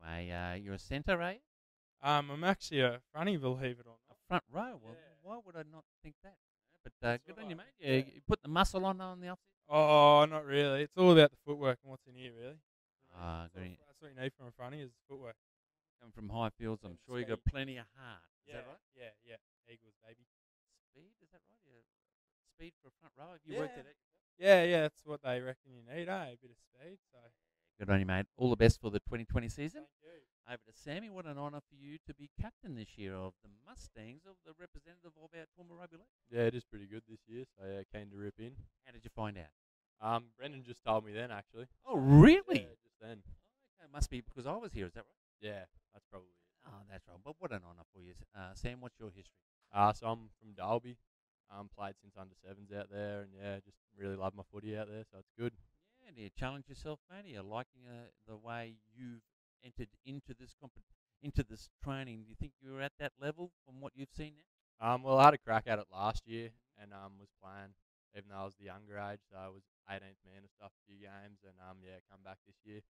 Anyway, you're a centre, eh? I'm actually a fronty, believe it or not. A front row? Well, why would I not think that? But good on you, mate. You put the muscle on the offseason? Oh, not really. It's all about the footwork and what's in here, really. That's what you need from a fronty is footwork. Coming from Highfields, I'm sure you got plenty of heart. Is that right? Yeah. Eagles, baby. Speed, is that right? Speed for a front row? Have you worked at it? Yeah, that's what they reckon you need, A bit of speed. So. Good on you, mate. All the best for the 2020 season. Thank you. Over to Sammy. What an honour for you to be captain this year of the Mustangs, of the representative of our Toowoomba Rugby League. Yeah, it is pretty good this year, so keen to rip in. How did you find out? Brendan just told me then, actually. Oh, really? Yeah, just then. Okay, must be because I was here, is that right? Yeah, that's probably it. Oh, that's right. But what an honour for you. Sam, what's your history? So I'm from Dalby. Played since under sevens out there, and just really love my footy out there, so it's good. Yeah, do you challenge yourself, mate? Are you liking the way you've entered into this training? Do you think you're at that level from what you've seen now? Well, I had a crack at it last year and was playing even though I was the younger age. So I was 18th man and stuff a few games, and yeah, come back this year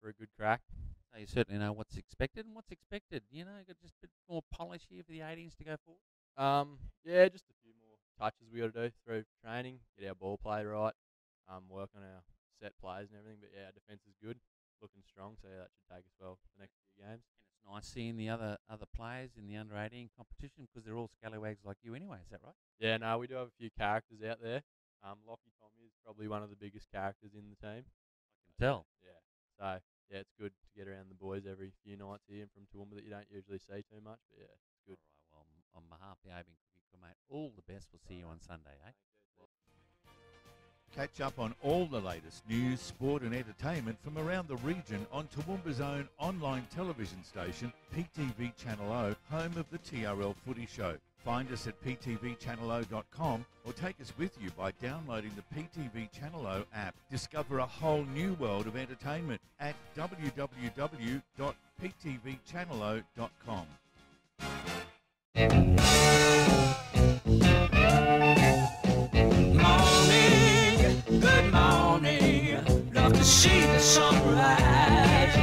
for a good crack. So you certainly know what's expected and what's expected. You know, got just a bit more polish here for the 18s to go forward. Yeah, just a few more touches we got to do through training, get our ball play right, work on our set plays and everything. But yeah, our defence is good, looking strong. So yeah, that should take us well for the next few games. And it's nice seeing the other players in the under 18 competition because they're all scallywags like you anyway. Is that right? Yeah, no, we do have a few characters out there. Lockie Tommy is probably one of the biggest characters in the team. I can tell. Yeah. So yeah, it's good to get around the boys every few nights here from Toowoomba that you don't usually see too much. But yeah, it's good. All right, well, on behalf of the Avian Cookie Club, mate, all the best. We'll see you on Sunday, eh? Catch up on all the latest news, sport and entertainment from around the region on Toowoomba's own online television station, PTV Channel O, home of the TRL Footy Show. Find us at ptvchannelo.com or take us with you by downloading the PTV Channel O app. Discover a whole new world of entertainment at www.ptvchannelo.com. Morning, good morning, love to see the sunrise.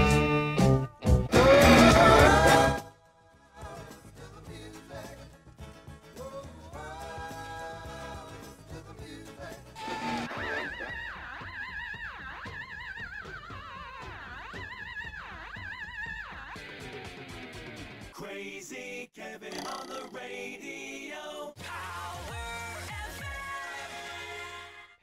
Crazy Kevin on the radio.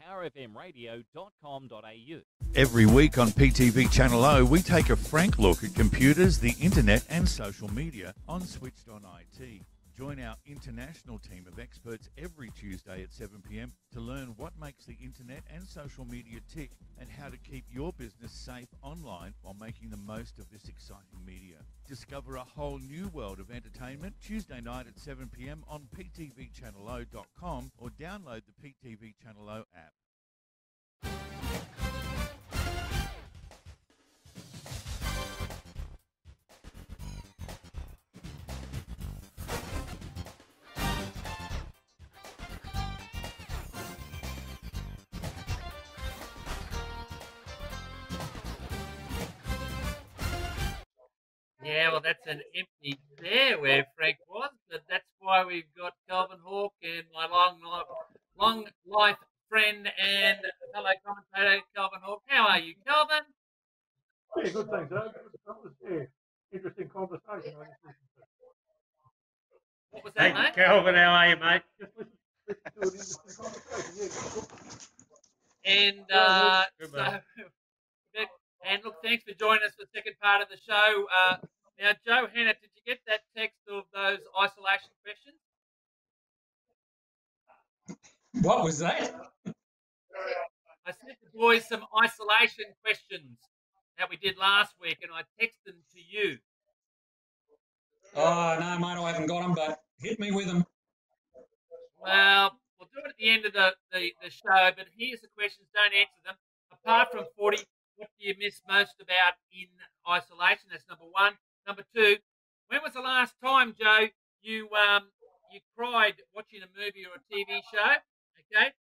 powerfmradio.com.au. Every week on PTV Channel O, we take a frank look at computers, the internet and social media on Switched On IT. Join our international team of experts every Tuesday at 7 p.m. to learn what makes the internet and social media tick and how to keep your business safe online while making the most of this exciting media. Discover a whole new world of entertainment Tuesday night at 7 p.m. on ptvchannelo.com or download the PTV Channel O app. Yeah, well, that's an empty chair where Frank was, but that's why we've got Calvin Hawke and my long life friend and fellow commentator, Calvin Hawke. How are you, Calvin? Yeah, good, thanks, Doug. That was interesting conversation. What was that, mate? Calvin, how are you, mate? Just listen to an interesting conversation. And and look, thanks for joining us for the second part of the show. Now, Joe Hannah, did you get that text of those isolation questions? What was that? I sent the boys some isolation questions that we did last week, and I texted them to you. Oh, no, mate, I haven't got them, but hit me with them. Well, we'll do it at the end of the show, but here's the questions. Don't answer them. Apart from Fotty, what do you miss most about in isolation? That's number one. Number two, when was the last time, Joe, you cried watching a movie or a TV show? Okay.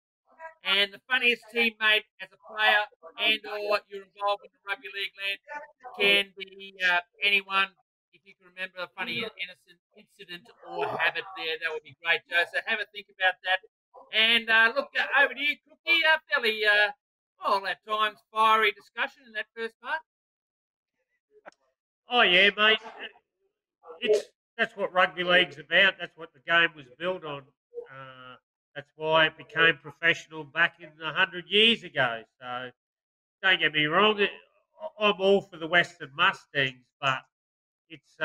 And the funniest teammate as a player and or you're involved in the rugby league land can be anyone. If you can remember a funny innocent incident or habit there, that would be great, Joe. So have a think about that. And look, over to you, Cookie. Fairly, at times, fiery discussion in that first part. Oh yeah, mate. That's what rugby league's about. That's what the game was built on. That's why it became professional back in 100 years ago. So don't get me wrong. I'm all for the Western Mustangs, but it's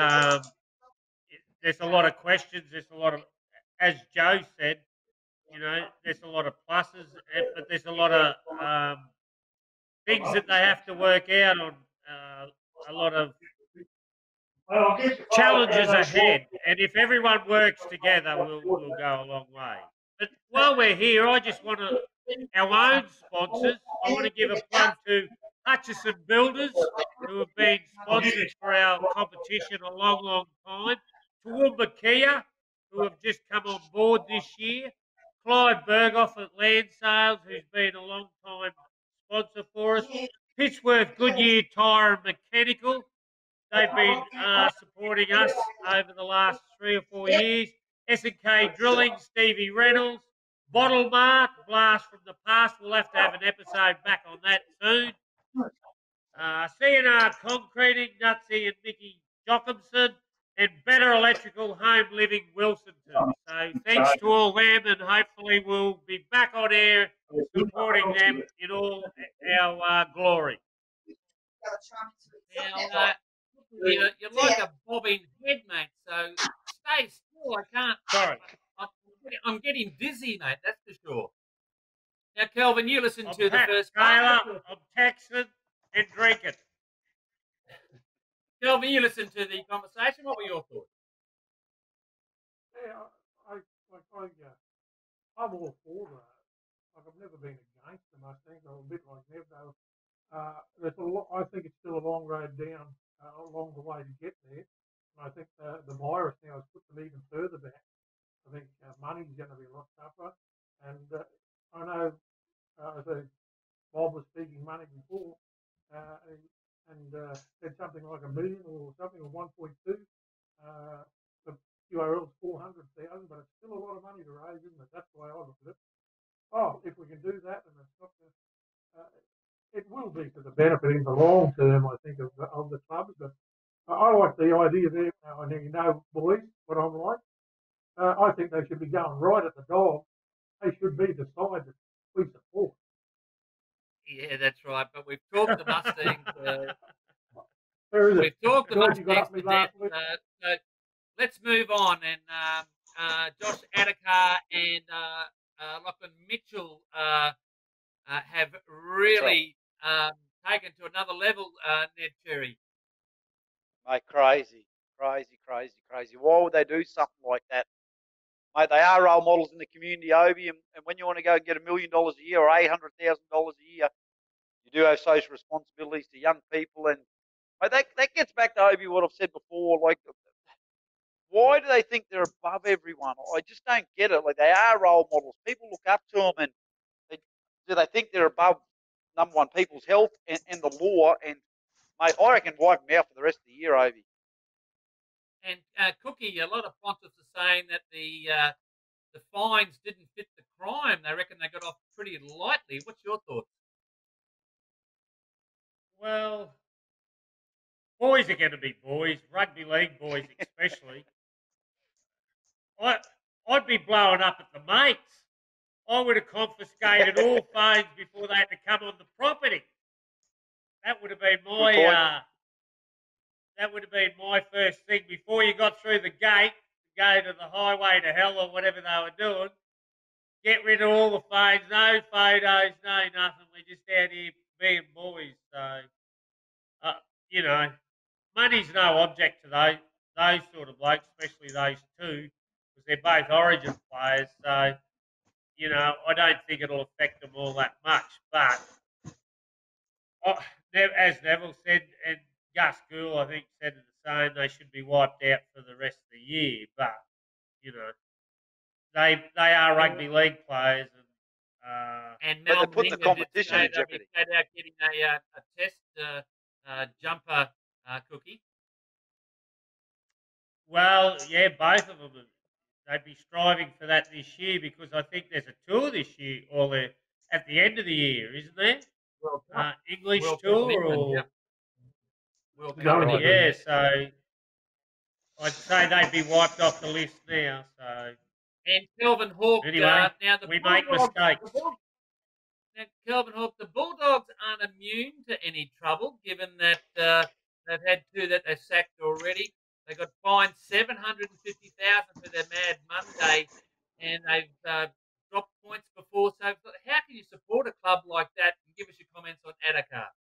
there's a lot of questions. There's a lot of, as Joe said, there's a lot of pluses, but there's a lot of things that they have to work out on. A lot of challenges ahead, and if everyone works together, we'll go a long way. But while we're here, I just want our own sponsors. I want to give a plug to Hutchison Builders, who have been sponsors for our competition a long, long time. Toowoomba Kia, who have just come on board this year. Clive Berghoff at Land Sales, who's been a long time sponsor for us. Pitchworth Goodyear Tyre and Mechanical. They've been supporting us over the last 3 or 4 years. S&K Drilling, Stevie Reynolds. Bottle Mark, Blast from the Past. We'll have to have an episode back on that soon. CNR Concreting, Nutsy and Mickey Jockimson. And Better Electrical Home Living Wilsonton. So thanks to all them, and hopefully we'll be back on air supporting them in all our glory. Now, you're like a bobbing head, mate, so stay still. I can't. Sorry. I'm getting dizzy, mate, that's for sure. Now, Kelvin, you listen to the Pat first Taylor, part. I'm texting and drinking. Kelvin, you listened to the conversation. What were your thoughts? Yeah, I'm all for that. Like, I've never been against them. I think I'm a bit like Nev, though. There's a lot. I think it's still a long road down, along the way to get there. And I think the virus now has put them even further back. I think money's going to be a lot tougher. And I know, as Bob was speaking money before, and said something like $1 million or something, or 1.2. The TRL's 400,000, but it's still a lot of money to raise, isn't it? That's the way I look at it. Oh, if we can do that, then it's not going to. It will be for the benefit in the long term, I think, of the clubs. But I like the idea there. I know, you know, boys, what I'm like. I think they should be going right at the dog. They should be the side that we support. Yeah, that's right. But we've talked the Mustangs. Where is it? We've talked the George, you got Mustangs up me to last death. week? So let's move on. And Josh Adakar and Lachlan Mitchell have really taken to another level, Ned Cherry. Mate, crazy. Why would they do something like that? Mate, they are role models in the community, Obi, and when you want to go and get $1 million a year or $800,000 a year, you do have social responsibilities to young people. And mate, that gets back to, Obi, what I've said before. Like, why do they think they're above everyone? I just don't get it. Like, they are role models. People look up to them, and do they think they're above, number one, people's health and the law? And, mate, I reckon wipe them out for the rest of the year, Obi. And Cookie, a lot of sponsors are saying that the fines didn't fit the crime. They reckon they got off pretty lightly. What's your thoughts? Well, boys are going to be boys, rugby league boys especially. I'd be blowing up at the mates. I would have confiscated all phones before they had to come on the property. That would have been my first thing before you got through the gate to go to the highway to hell or whatever they were doing. Get rid of all the phones, no photos, no nothing. We're just out here being boys. So, you know, money's no object to those sort of blokes, especially those two, because they're both Origin players. So, you know, I don't think it'll affect them all that much. But as Neville said, and Gus Gould, I think, said the same, they should be wiped out for the rest of the year. But, you know, they are rugby league players. And But they Melbourne put the competition in jeopardy. They'd out getting a test jumper, Cookie. Well, yeah, both of them. They'd be striving for that this year because I think there's a tour this year, or at the end of the year, isn't there? English World tour Cup, or yeah. World Cup. Yeah, so I'd say they'd be wiped off the list now. So and Kelvin Hawke. Anyway, now we make mistakes. Now, Kelvin Hawke, the Bulldogs aren't immune to any trouble, given that they've had two that they've sacked already. They got fined $750,000 for their Mad Monday, and they've dropped points before. So, how can you support a club like that? And give us your comments on Adakar.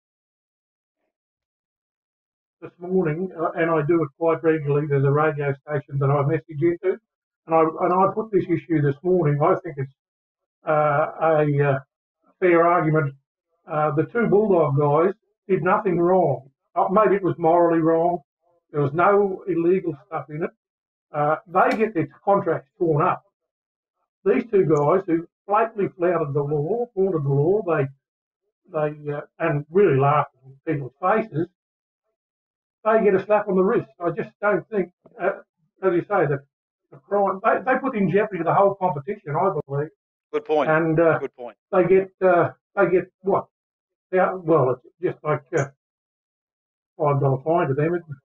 This morning, and I do it quite regularly. There's a radio station that I message into, and I put this issue this morning. I think it's a fair argument. The two Bulldog guys did nothing wrong. Maybe it was morally wrong. There was no illegal stuff in it. They get their contracts torn up. these two guys who blatantly flouted the law, flaunted the law, they and really laughed in people's faces, they get a slap on the wrist. I just don't think, as you say, that the crime, they put in jeopardy the whole competition, I believe. Good point. And Good point. they get what? Yeah, well, it's just like $5 fine to them. Isn't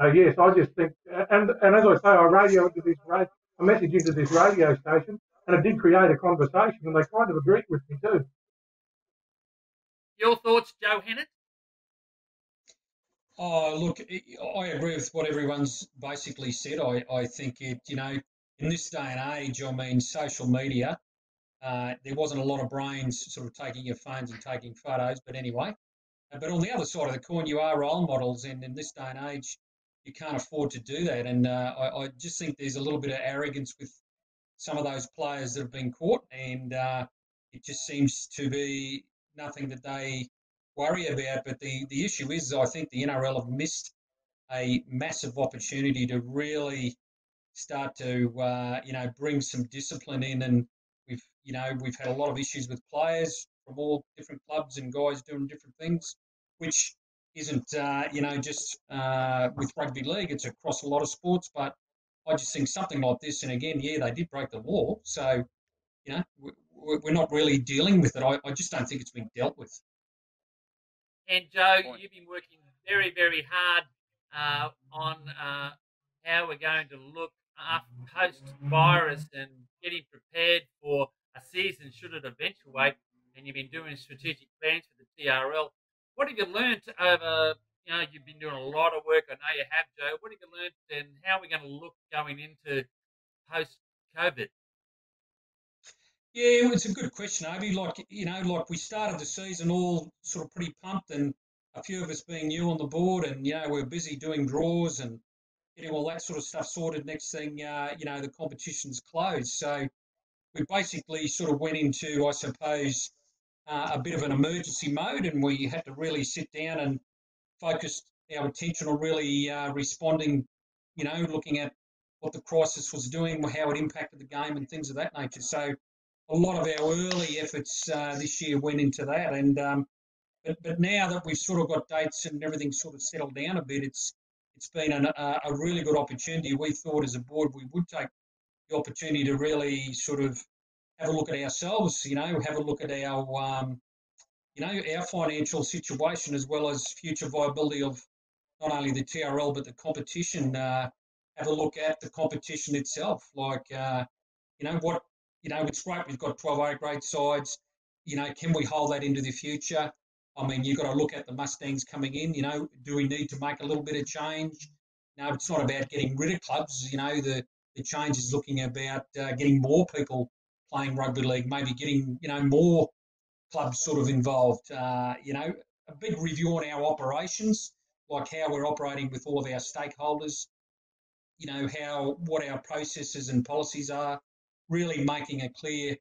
it? Yes, I just think, and as I say, I messaged into this radio station, and it did create a conversation, and they kind of agreed with me too. Your thoughts, Joe Hennett? Oh, look, I agree with what everyone's basically said. I think it, in this day and age, I mean, social media, there wasn't a lot of brains sort of taking your phones and taking photos, but anyway. But on the other side of the coin, you are role models, and in this day and age, you can't afford to do that. And I just think there's a little bit of arrogance with some of those players that have been caught, and it just seems to be nothing that they worry about. But the issue is, I think the NRL have missed a massive opportunity to really start to, bring some discipline in. And we've had a lot of issues with players from all different clubs and guys doing different things, which isn't, just with rugby league. It's across a lot of sports, but I just think something like this, and again, yeah, they did break the law. So, we're not really dealing with it. I just don't think it's been dealt with. And Joe, you've been working very, very hard on how we're going to look post-virus and getting prepared for a season should it eventuate. And you've been doing strategic plans for the TRL. What have you learnt over, you've been doing a lot of work. I know you have, Joe. What have you learnt, and how are we going to look going into post-COVID? Yeah, it's a good question, Obi. Like we started the season all sort of pretty pumped, and a few of us being new on the board, and, we're busy doing draws and getting all that sort of stuff sorted. Next thing, the competition's closed. So we basically sort of went into, I suppose, a bit of an emergency mode, and we had to really sit down and focus our attention on really responding, looking at what the crisis was doing, how it impacted the game and things of that nature. So a lot of our early efforts this year went into that. And but now that we've sort of got dates and everything sort of settled down a bit, it's been a really good opportunity. We thought as a board we would take the opportunity to really sort of have a look at ourselves, have a look at our, our financial situation, as well as future viability of not only the TRL but the competition. Have a look at the competition itself. Like, it's great we've got 12 A-grade sides. Can we hold that into the future? I mean, you've got to look at the Mustangs coming in. Do we need to make a little bit of change? No, it's not about getting rid of clubs. The change is looking about getting more people playing rugby league, maybe getting, more clubs sort of involved. A big review on our operations, like how we're operating with all of our stakeholders, what our processes and policies are, really making a clear,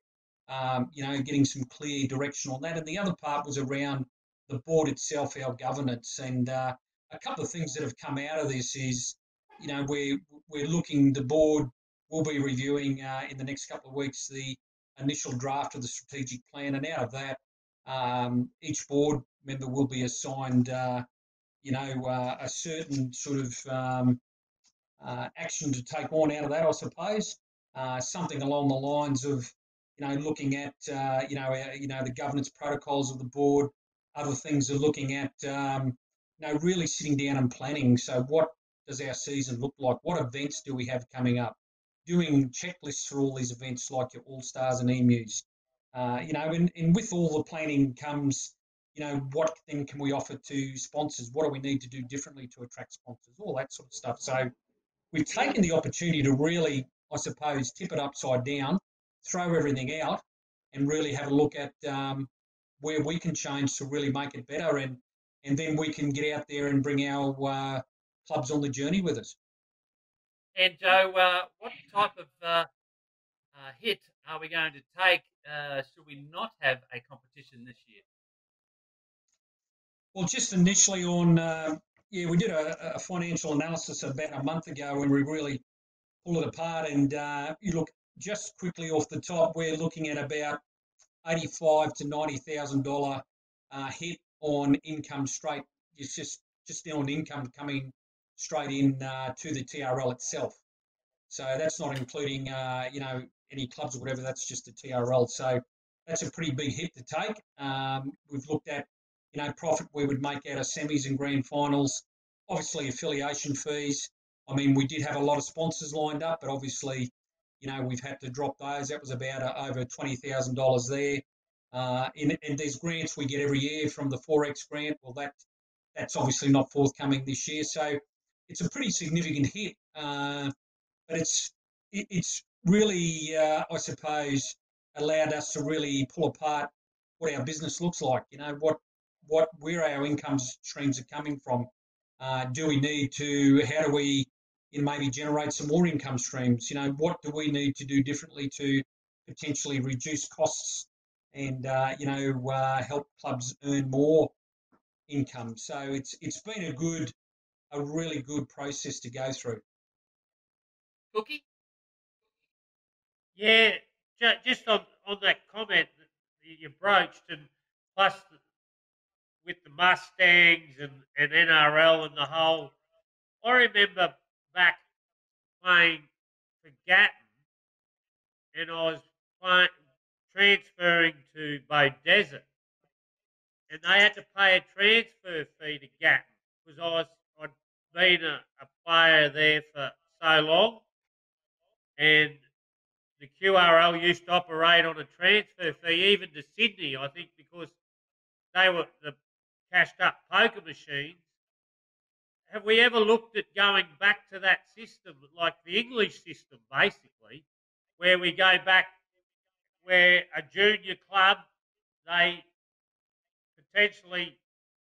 getting some clear direction on that. And the other part was around the board itself, our governance. And a couple of things that have come out of this is, we're looking, the board will be reviewing in the next couple of weeks the initial draft of the strategic plan. And out of that, each board member will be assigned, a certain sort of action to take on out of that, I suppose. Something along the lines of, looking at, the governance protocols of the board. Other things are looking at, really sitting down and planning. So what does our season look like? What events do we have coming up? Doing checklists for all these events like your All-Stars and Emus. And with all the planning comes, what then can we offer to sponsors? What do we need to do differently to attract sponsors? All that sort of stuff. So we've taken the opportunity to really, I suppose, tip it upside down, throw everything out, and really have a look at where we can change to really make it better. And then we can get out there and bring our clubs on the journey with us. And Joe, what type of hit are we going to take should we not have a competition this year? Well, just initially on, we did a financial analysis about a month ago when we really pulled it apart. And you look, just quickly off the top, we're looking at about $85,000 to $90,000 hit on income straight. It's just on income coming straight in to the TRL itself. So that's not including any clubs or whatever. That's just the TRL. So that's a pretty big hit to take. We've looked at profit we would make out of semis and grand finals. Obviously affiliation fees. I mean, we did have a lot of sponsors lined up, but obviously, we've had to drop those. That was about over $20,000 there. And there's grants we get every year from the Forex grant. Well, that's obviously not forthcoming this year. So it's a pretty significant hit. But it's really, I suppose, allowed us to really pull apart what our business looks like. Where our income streams are coming from. Do we need to? How do we maybe generate some more income streams? What do we need to do differently to potentially reduce costs and help clubs earn more income? So it's been a really good process to go through. Cookie? Yeah, just on that comment that you broached, and plus with the Mustangs and NRL and the whole, I remember back playing for Gatton, and I was transferring to Bow Desert, and they had to pay a transfer fee to Gatton because I'd been a player there for so long, and the QRL used to operate on a transfer fee, even to Sydney, I think, because they were the cashed up poker machines. Have we ever looked at going back to that system, like the English system, basically, where we go back, where a junior club, they potentially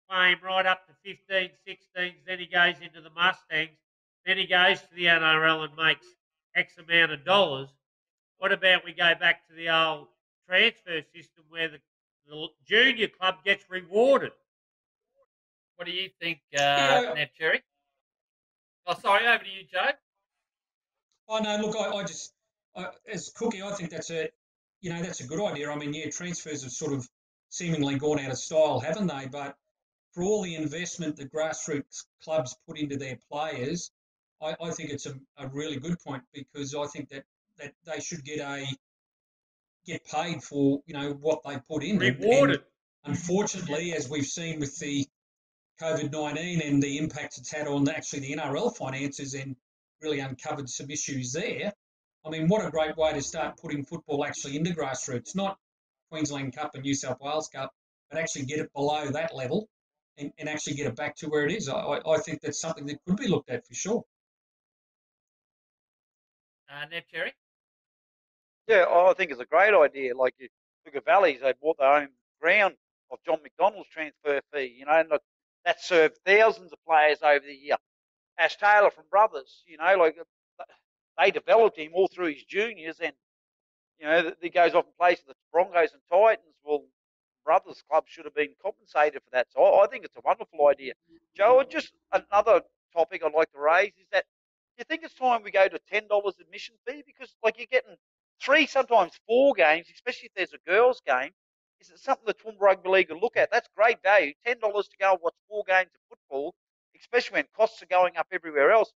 play him right up to 15, 16s, then he goes into the Mustangs, then he goes to the NRL and makes X amount of dollars. What about we go back to the old transfer system where the junior club gets rewarded? What do you think, Nev Cherry? Oh, sorry, over to you, Joe. Oh no, look, I just as Cookie, I think that's a good idea. I mean, yeah, transfers have sort of seemingly gone out of style, haven't they? But for all the investment the grassroots clubs put into their players, I think it's a really good point, because I think that they should get paid for what they put in. Rewarded. And unfortunately, as we've seen with the COVID-19 and the impact it's had on actually the NRL finances, and really uncovered some issues there. I mean, what a great way to start putting football actually into grassroots, not Queensland Cup and New South Wales Cup, but actually get it below that level and actually get it back to where it is. I think that's something that could be looked at for sure. Nev Cherry? Yeah, I think it's a great idea. Like, you look at Valleys, they bought their own ground of John McDonald's transfer fee, and look, that served thousands of players over the year. Ash Taylor from Brothers, they developed him all through his juniors, and he goes off and plays for the Broncos and Titans. Well, Brothers Club should have been compensated for that. So I think it's a wonderful idea. Joe, just another topic I'd like to raise is that, do you think it's time we go to $10 admission fee? Because you're getting 3, sometimes 4 games, especially if there's a girls' game. Is it something the Toowoomba Rugby League will look at? That's great value. $10 to go and watch 4 games of football, especially when costs are going up everywhere else.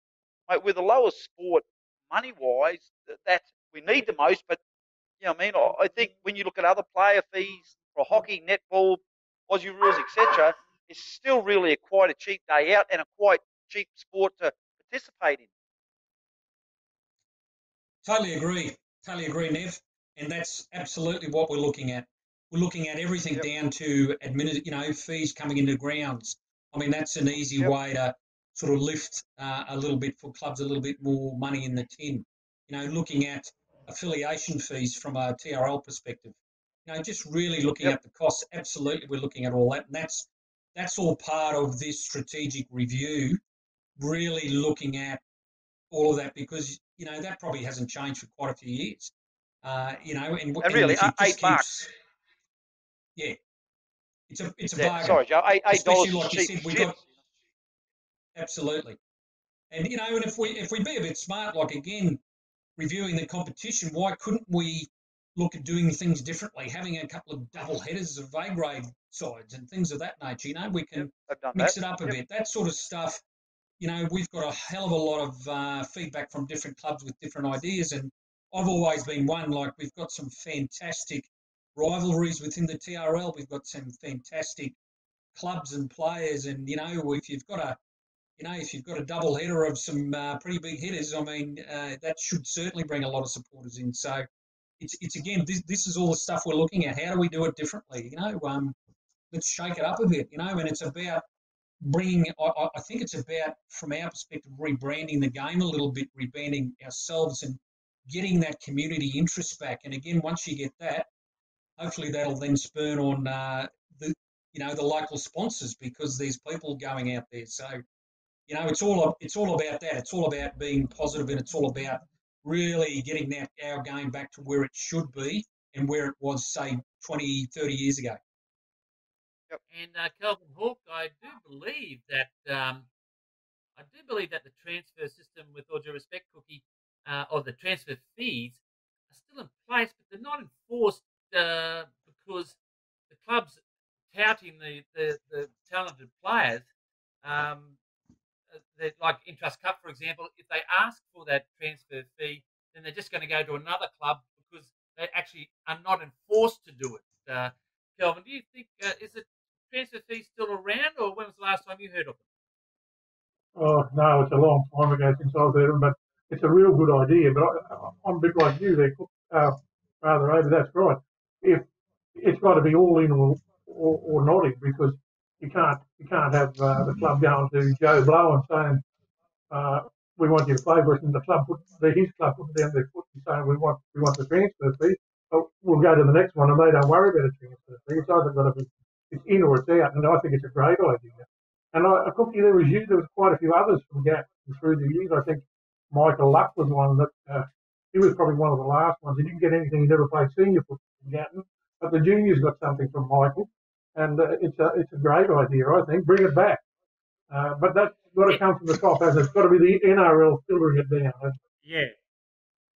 Mate, we're the lowest sport money-wise that we need the most. But, I think when you look at other player fees for hockey, netball, Aussie rules, etc., it's still really quite a cheap day out and a quite cheap sport to participate in. Totally agree, Nev. And that's absolutely what we're looking at. We're looking at everything down to fees coming into grounds. I mean, that's an easy way to sort of lift a little bit for clubs, a little bit more money in the tin. Looking at affiliation fees from a TRL perspective. Just really looking at the costs. Absolutely, we're looking at all that, and that's all part of this strategic review. Really looking at all of that, because that probably hasn't changed for quite a few years. And really, $8. Yeah, it's a bargain. Sorry, Joe, $8 Especially like you said, we got absolutely. And and if we be a bit smart, like again, reviewing the competition, why couldn't we look at doing things differently, having a couple of double headers of A-grade sides and things of that nature? You know, we can mix it up a bit. That sort of stuff, you know, we've got a hell of a lot of feedback from different clubs with different ideas, and I've always been one, like, we've got some fantastic rivalries within the TRL. We've got some fantastic clubs and players, and, you know, if you've got a double header of some pretty big hitters, I mean, that should certainly bring a lot of supporters in. So it's again, this is all the stuff we're looking at. How do we do it differently? You know, let's shake it up a bit, you know, and it's about bringing, I think it's about, from our perspective, rebranding the game a little bit, rebranding ourselves and getting that community interest back. And again, once you get that, hopefully that'll then spurn on the local sponsors, because there's people going out there. So, you know, it's all about that. It's all about being positive, and it's all about really getting our game back to where it should be and where it was, say, 20, 30 years ago. And Kelvin Hawke, I do believe that the transfer system, with all due respect, Cookie, or the transfer fees are still in place, but they're not enforced because the clubs touting the talented players. Like Intrust Cup, for example, if they ask for that transfer fee, then they're just going to go to another club because they actually are not enforced to do it. Kelvin, do you think is the transfer fee still around, or when was the last time you heard of it? Oh, no, it's a long time ago since I've heard of them, but it's a real good idea. But I'm a bit like you there, rather over. That's right. If it's got to be all in or not in, because you can't have the club going to Joe Blow and saying, we want you to play for us, and his club putting down their foot and saying we want the transfer fee. But we'll go to the next one, and they don't worry about a transfer fee. It's either got to be it's in or it's out, and I think it's a great idea. And Cookie, there was quite a few others from Gap through the years. I think Michael Luck was one that he was probably one of the last ones. He didn't get anything. He never played senior football in Gatton, but the juniors got something from Michael, and it's a great idea. I think bring it back, but that's got to come from the top, hasn't it? It's got to be the NRL filtering it down. Yeah,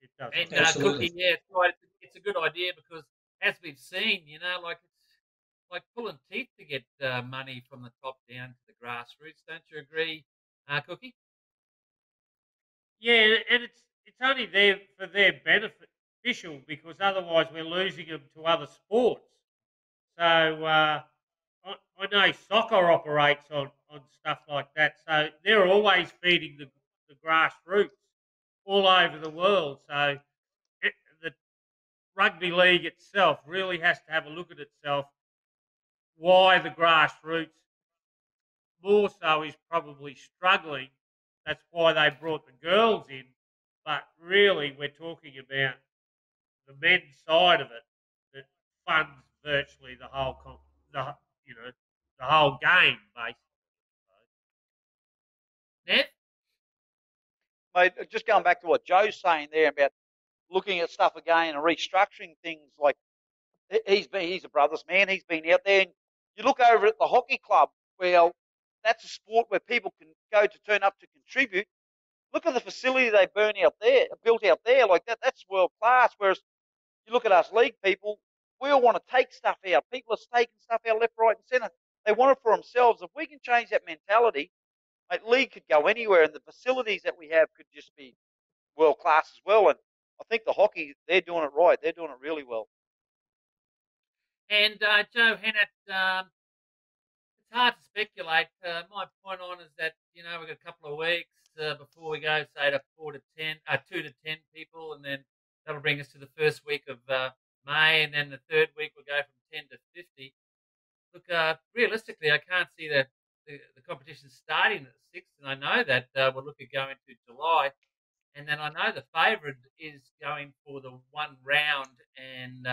it does. And Cookie, yeah, it's right. It's a good idea because, as we've seen, you know, like it's like pulling teeth to get money from the top down to the grassroots. Don't you agree, Cookie? Yeah, and it's only there for their beneficial, because otherwise we're losing them to other sports. So I know soccer operates on stuff like that. So they're always feeding the grassroots all over the world. So the rugby league itself really has to have a look at itself. Why the grassroots more so is probably struggling. That's why they brought the girls in. But really, we're talking about the men's side of it that funds virtually the whole game, basically. Ned? Mate, just going back to what Joe's saying there about looking at stuff again and restructuring things, like he's a brother's man. He's been out there. And you look over at the hockey club, well, that's a sport where people can go to turn up to contribute. Look at the facility they built out there. Like that's world class. Whereas you look at us league people, we all want to take stuff out. People are taking stuff out left, right, and centre. They want it for themselves. If we can change that mentality, mate, league could go anywhere, and the facilities that we have could just be world class as well. And I think the hockey, they're doing it right. They're doing it really well. And Joe Hennett, it's hard to speculate. My point on is that, you know, we've got a couple of weeks before we go, say, to 2 to 10 people, and then that'll bring us to the first week of May, and then the third week we'll go from 10 to 50. Look, realistically, I can't see the competition starting at the 6th, and I know that we'll look at going to July, and then I know the favourite is going for the one round and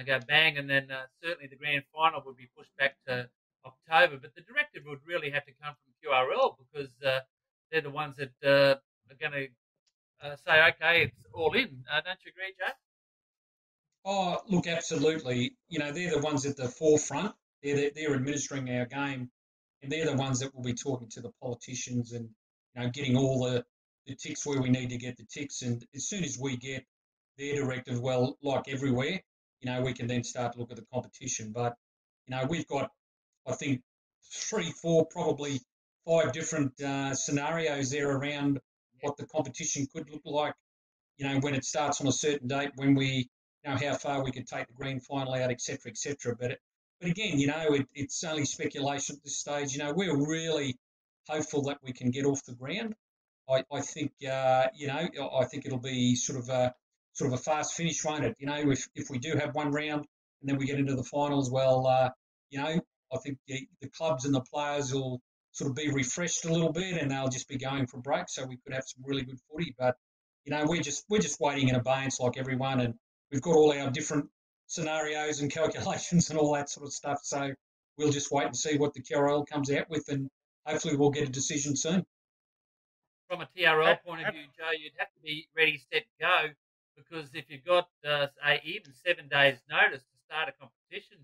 go bang, and then certainly the grand final would be pushed back to October. But the directive would really have to come from QRL, because they're the ones that are going to say, okay, it's all in. Don't you agree, Joe? Oh, look, absolutely. You know, they're the ones at the forefront. They're administering our game, and they're the ones that will be talking to the politicians and, you know, getting all the the ticks where we need to get the ticks. And as soon as we get their directive, well, like everywhere, we can then start to look at the competition. But, we've got, I think, 3, 4, probably 5 different scenarios there around what the competition could look like, when it starts on a certain date, when we know how far we could take the grand final out, et cetera, et cetera. But again, it's only speculation at this stage. We're really hopeful that we can get off the ground. I think, I think it'll be sort of a fast finish, won't it? If we do have one round and then we get into the finals, well, I think the clubs and the players will sort of be refreshed a little bit, and they'll just be going for break. So we could have some really good footy. But we're just waiting in abeyance like everyone, and we've got all our different scenarios and calculations and all that sort of stuff. So we'll just wait and see what the TRL comes out with, and hopefully we'll get a decision soon. From a TRL point of view, Joe, you'd have to be ready, set, go, because if you've got, say, even 7 days' notice to start a competition,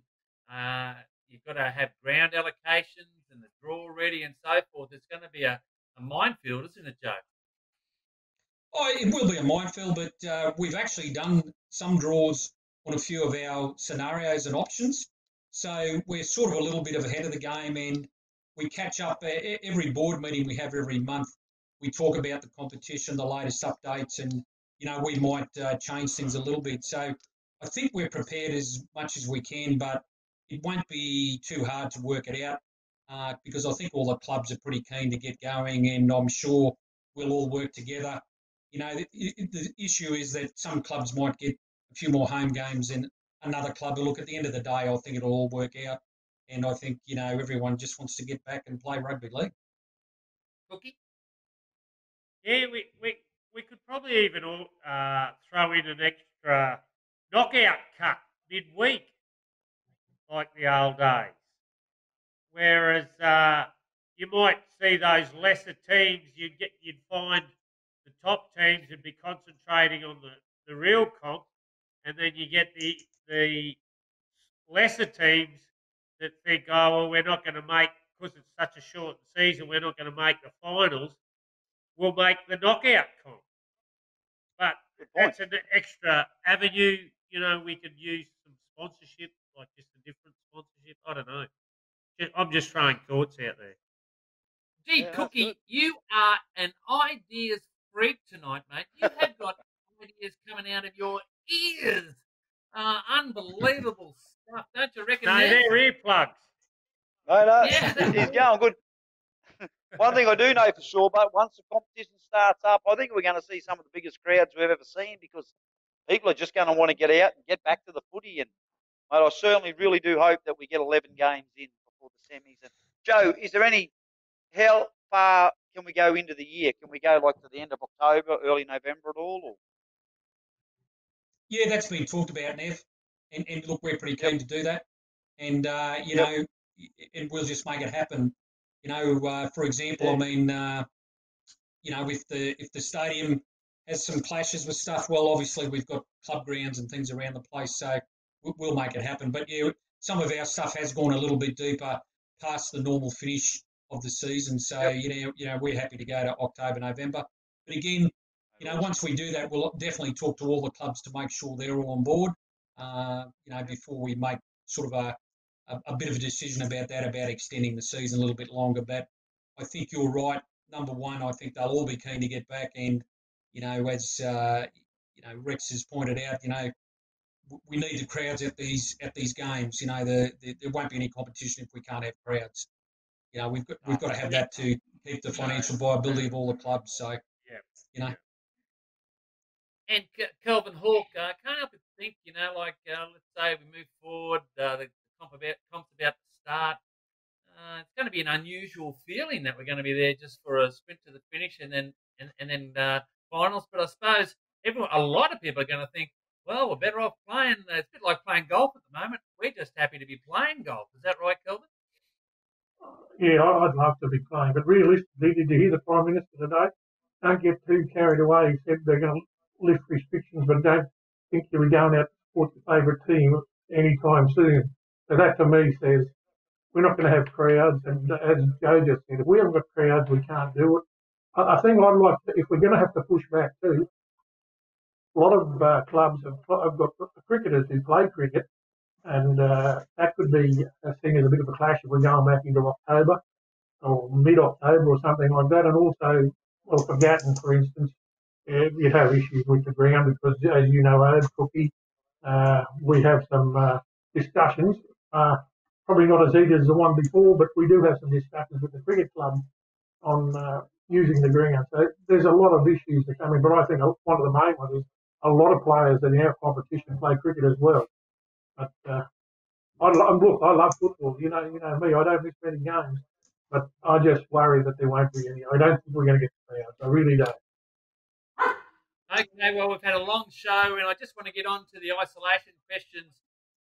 you've got to have ground allocations and the draw ready and so forth. It's going to be a minefield, isn't it, Joe? Oh, it will be a minefield, but we've actually done some draws on a few of our scenarios and options. So we're sort of a little bit ahead of the game, and we catch up every board meeting we have every month. We talk about the competition, the latest updates, and, we might change things a little bit. So I think we're prepared as much as we can, but it won't be too hard to work it out because I think all the clubs are pretty keen to get going, and I'm sure we'll all work together. The issue is that some clubs might get a few more home games than another club. But look, at the end of the day, I think it'll all work out. And I think, everyone just wants to get back and play rugby league. Cookie? Yeah, we could probably even throw in an extra knockout cut midweek, like the old days. Whereas you might see those lesser teams, you'd find the top teams would be concentrating on the real comp, and then you get the lesser teams that think, oh, well, we're not going to make, because it's such a short season, we're not going to make the finals. We'll make the knockout comp. But that's an extra avenue. We could use some sponsorship, like just a different sponsorship. I don't know. I'm just throwing thoughts out there. Gee, Cookie, you are an ideas freak tonight, mate. You have got ideas coming out of your ears. Unbelievable stuff, don't you reckon? No, they're earplugs. No, Yeah. he's going good. One thing I do know for sure, but once the competition starts up, I think we're going to see some of the biggest crowds we've ever seen, because people are just going to want to get out and get back to the footy. And mate, I certainly really do hope that we get 11 games in before the semis. And Joe, is there how far can we go into the year? Can we go like to the end of October, early November at all? Or? Yeah, that's been talked about, Nev. And look, we're pretty keen to do that. And, know, and we'll just make it happen. For example, I mean, if the stadium has some clashes with stuff, well, obviously we've got club grounds and things around the place, so we'll make it happen. But, yeah, some of our stuff has gone a little bit deeper past the normal finish of the season. So, we're happy to go to October, November. But again, once we do that, we'll definitely talk to all the clubs to make sure they're all on board, before we make sort of a bit of a decision about extending the season a little bit longer. But I think you're right. Number one, I think they'll all be keen to get back. And, as, Rex has pointed out, we need the crowds at these games. There won't be any competition if we can't have crowds. We've got to have that to keep the financial viability of all the clubs. So, And Kelvin Hawke, can't help but think, let's say we move forward, the comp's about to start. It's going to be an unusual feeling that we're going to be there just for a sprint to the finish and then finals. But I suppose a lot of people are going to think, well, we're better off playing. It's a bit like playing golf at the moment. We're just happy to be playing golf. Is that right, Kelvin? Yeah, I'd love to be playing, but realistically, did you hear the Prime Minister today? Don't get too carried away. He said they're going to lift restrictions, but don't think you'll be going out to support your favourite team anytime soon. So that to me says we're not going to have crowds, and as Joe just said, if we haven't got crowds, we can't do it. I think I'd like to, if we're going to have to push back too, a lot of clubs have got cricketers who play cricket, and that could be seen as a bit of a clash if we're going back into October or mid-October or something like that. And also, well, for Gatton, for instance, you'd have issues with the ground because, as you know, Cookie, we have some discussions, probably not as heated as the one before, but we do have some discussions with the cricket club on using the ground. So there's a lot of issues that come in, but I think one of the main ones is a lot of players in our competition play cricket as well. But I love football. You know me. I don't miss many games, but I just worry that there won't be any. I don't think we're going to get the crowds. I really don't. Okay, well, we've had a long show, and I just want to get on to the isolation questions.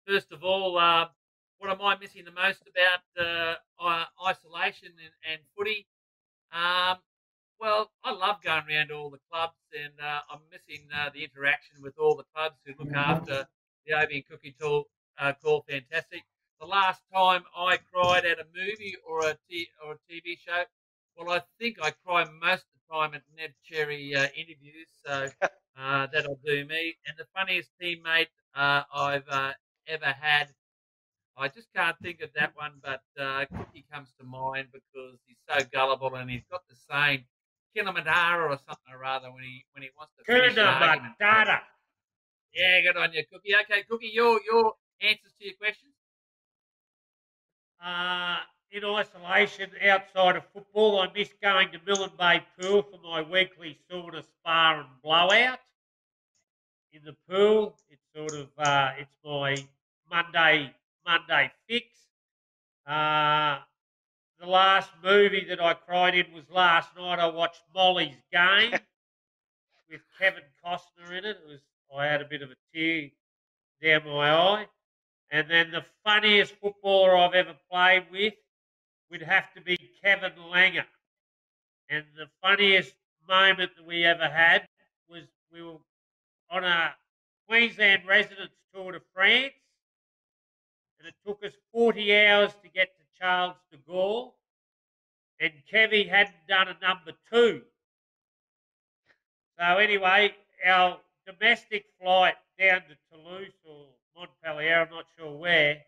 First of all, what am I missing the most about isolation and footy? Well, I love going around to all the clubs, and I'm missing the interaction with all the clubs who look after the OB and Cookie call fantastic. The last time I cried at a movie or a TV show, well, I think I cry most of the time at Ned Cherry interviews, so that'll do me. And the funniest teammate I've ever had, I just can't think of that one, but Cookie comes to mind because he's so gullible and he's got the saying Kilimanjaro or something or other when he wants to finish an argument. Yeah, good on you, Cookie. Okay, Cookie, your answers to your questions. In isolation outside of football, I miss going to Millen Bay Pool for my weekly sauna, spa and blowout. In the pool, it's sort of it's my Monday fix. The last movie that I cried in was last night. I watched Molly's Game with Kevin Costner in it. I had a bit of a tear down my eye. And then the funniest footballer I've ever played with would have to be Kevin Langer. And the funniest moment that we ever had was we were on a Queensland residence tour to France, and it took us 40 hours to get to Charles de Gaulle, and Kevy hadn't done a number 2. So anyway, our domestic flight down to Toulouse or Montpellier, I'm not sure where,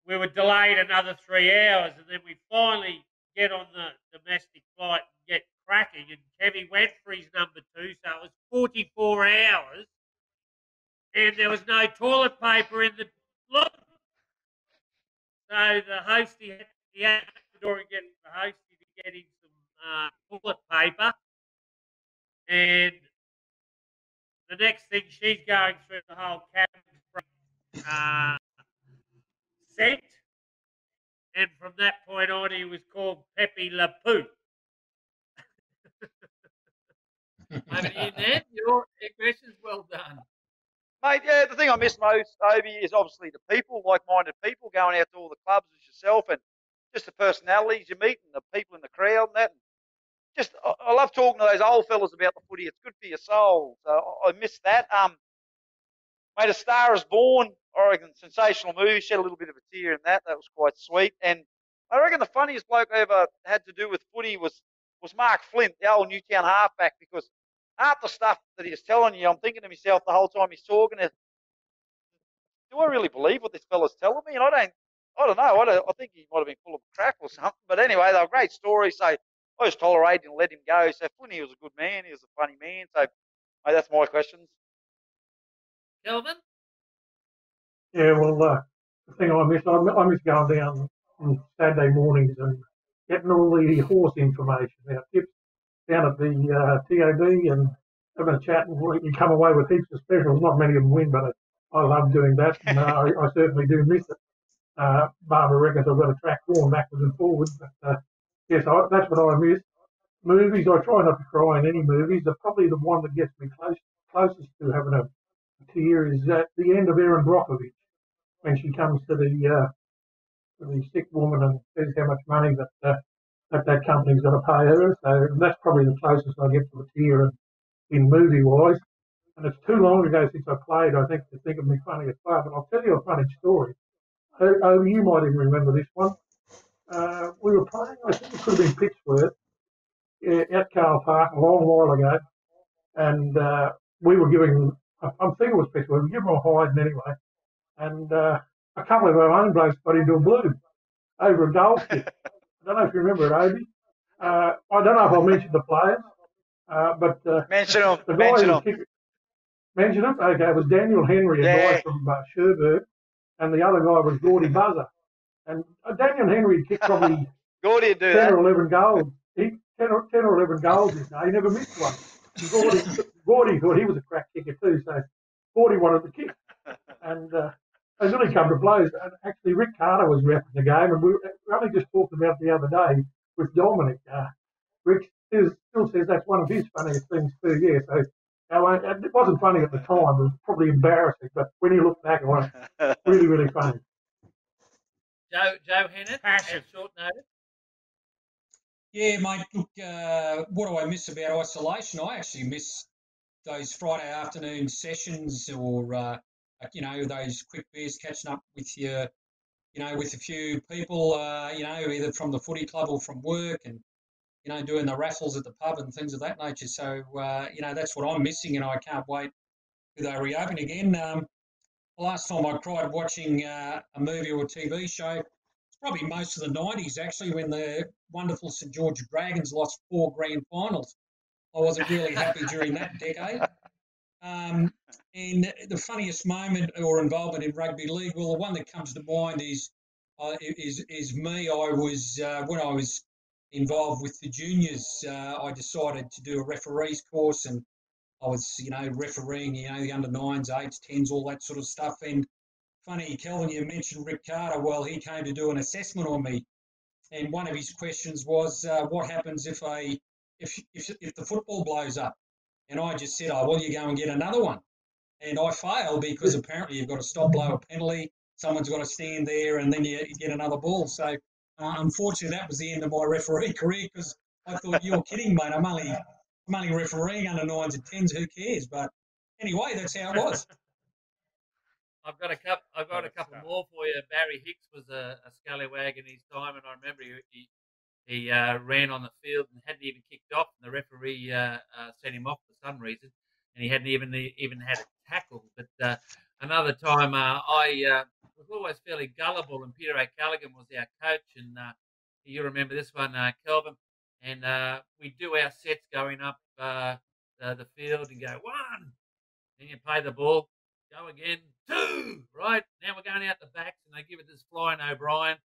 we were delayed another 3 hours, and then we finally get on the domestic flight and get cracking, and Kevy went for his number 2, so it was 44 hours, and there was no toilet paper in the look. So the hostie had to the door and get the hostie to get him some toilet paper, and the next thing she's going through the whole cabin scent, and from that point on he was called Pepe Le Pew. Over to you, Ned. Your questions, well done. Mate, yeah, the thing I miss most, Obi, is obviously the people, like-minded people going out to all the clubs as yourself, and just the personalities you meet and the people in the crowd and that. Just, I love talking to those old fellas about the footy. It's good for your soul. So I miss that. Mate, A Star Is Born, I reckon, sensational movie. Shed a little bit of a tear in that. That was quite sweet. And I reckon the funniest bloke I ever had to do with footy was Mark Flint, the old Newtown halfback, because half the stuff that he was telling you, I'm thinking to myself the whole time he's talking, do I really believe what this fella's telling me? And I don't know. I think he might have been full of crap or something. But anyway, they were great stories. So I just tolerated and let him go. So Flinty was a good man. He was a funny man. So, mate, that's my questions. Kelvin? Yeah, well, the thing I miss going down on Saturday mornings and getting all the horse information, our tips down at the TAB and having a chat, and you come away with heaps of specials. Not many of them win, but I love doing that, and I certainly do miss it. Barbara reckons I've got to track form backwards and forwards, but yes, that's what I miss. Movies, I try not to cry in any movies. Probably the one that gets me closest to having a tear is at the end of Erin Brockovich, when she comes to the sick woman and says how much money that company's got to pay her. So that's probably the closest I get to a tear in movie-wise. And it's too long ago since I played, I think, to think of me funniest part. But I'll tell you a funny story. Oh, you might even remember this one. We were playing, I think it could have been Pittsworth, at Carl Park a long while ago, and we were giving, I'm thinking it was Pittsburgh, we were giving them a hide anyway, and a couple of our own blokes got into a blue over a goal kick. I don't know if you remember it, Obi. I don't know if I mentioned the players, but mention them. The guy who was kicking, mention them? Okay, it was Daniel Henry, a guy from Sherbrooke, and the other guy was Gordy Buzzer. And Daniel Henry kicked probably 10 or 11 goals. 10 or 11 goals this day. He never missed one. Gordy thought he was a crack kicker too, so Gordy wanted to kick. And they really come to blows. And actually, Rick Carter was repping the game, and we only just talked about the other day with Dominic. Rick still says that's one of his funniest things too, yeah. So it wasn't funny at the time. It was probably embarrassing, but when you look back on it, really, really funny. Joe Hennett, at short notice. Yeah, mate, look, what do I miss about isolation? I actually miss those Friday afternoon sessions or, those quick beers, catching up with your, with a few people, either from the footy club or from work and, doing the raffles at the pub and things of that nature. So, that's what I'm missing, and I can't wait till they reopen again. The last time I cried watching a movie or a TV show, it's probably most of the 90s, actually, when the wonderful St George Dragons lost 4 grand finals. I wasn't really happy during that decade. And the funniest moment or involvement in rugby league, well, the one that comes to mind is me. I was when I was involved with the juniors, I decided to do a referees course, and I was, refereeing, the under 9s, 8s, 10s, all that sort of stuff. And funny, Kelvin, you mentioned Rick Carter. Well, he came to do an assessment on me, and one of his questions was, what happens if the football blows up? And I just said, well, you go and get another one. And I failed because apparently you've got to stop, blow a penalty, someone's got to stand there, and then you get another ball. So, unfortunately, that was the end of my referee career, because I thought, you're kidding, mate. I'm only refereeing under 9s and 10s. Who cares? But anyway, that's how it was. I've got a couple more for you. Barry Hicks was a scallywag in his time, and I remember he ran on the field and hadn't even kicked off, and the referee sent him off for some reason, and he hadn't even had a tackle. But another time, I was always fairly gullible, and Peter O'Callaghan was our coach, and you remember this one, Kelvin, and we do our sets going up the field and go 1, then you play the ball, go again, 2, right? Now we're going out the backs, and they give it this flying O'Brien,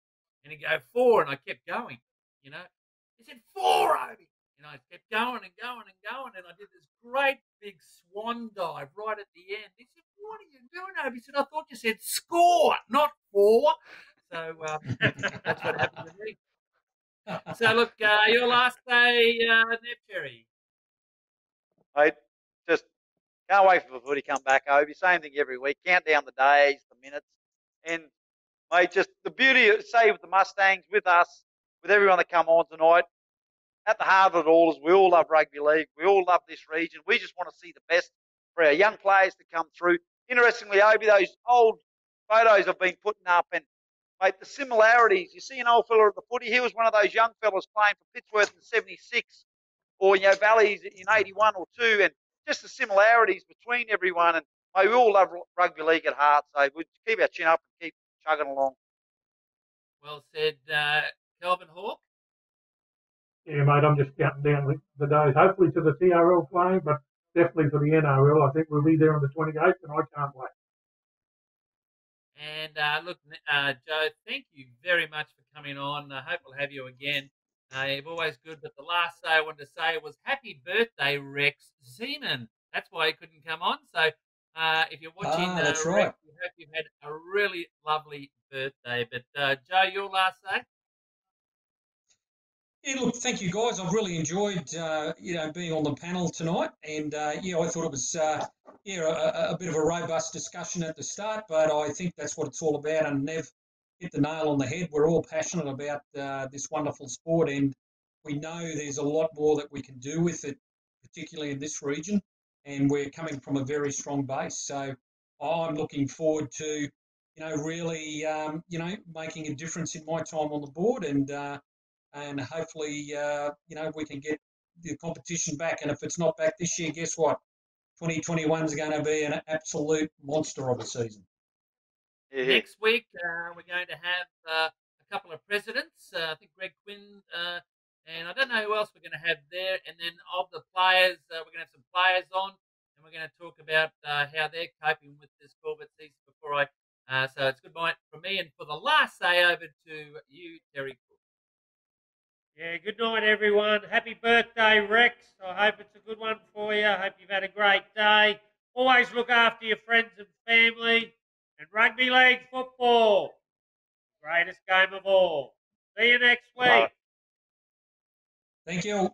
and he go 4, and I kept going. He said 4, Obi. I kept going and going and going, and I did this great big swan dive right at the end. He said, "What are you doing, Obi?" He said, "I thought you said score, not 4." So that's what happened to me. So look, your last day, Neb Cherry. I just can't wait for the footy to come back, Obi. Same thing every week. Count down the days, the minutes, and mate, just the beauty of, say, with the Mustangs, with us, with everyone that come on tonight, at the heart of it all is we all love rugby league. We all love this region. We just want to see the best for our young players to come through. Interestingly, Obi, those old photos I've been putting up, and mate, the similarities. You see an old fella at the footy. He was one of those young fellas playing for Pittsworth in '76, or Valleys in '81 or '82, and just the similarities between everyone. And mate, we all love rugby league at heart, so we keep our chin up and keep chugging along. Well said, Kelvin Hawke. Yeah, mate, I'm just counting down the days, hopefully to the TRL playing, but definitely for the NRL. I think we'll be there on the 28th, and I can't wait. And look, Joe, thank you very much for coming on. I hope we'll have you again. You're always good, but the last day I wanted to say was happy birthday, Rex Seaman. That's why he couldn't come on. So if you're watching, that's Rex, right. we hope you've had a really lovely birthday. But Joe, your last day? Yeah, look, thank you, guys. I've really enjoyed, being on the panel tonight, and I thought it was, a bit of a robust discussion at the start, but I think that's what it's all about. And Nev hit the nail on the head. We're all passionate about this wonderful sport, and we know there's a lot more that we can do with it, particularly in this region. And we're coming from a very strong base, so I'm looking forward to, really, making a difference in my time on the board, and hopefully, we can get the competition back. And if it's not back this year, guess what? 2021 is going to be an absolute monster of a season. Next week, we're going to have a couple of presidents. I think Greg Quinn, and I don't know who else we're going to have there. And then of the players, we're going to have some players on, and we're going to talk about how they're coping with this Corbett season before I. So it's goodbye from me. And for the last say, over to you, Terry Cook. Yeah, good night, everyone. Happy birthday, Rex. I hope it's a good one for you. I hope you've had a great day. Always look after your friends and family. And rugby league football, greatest game of all. See you next week. Thank you.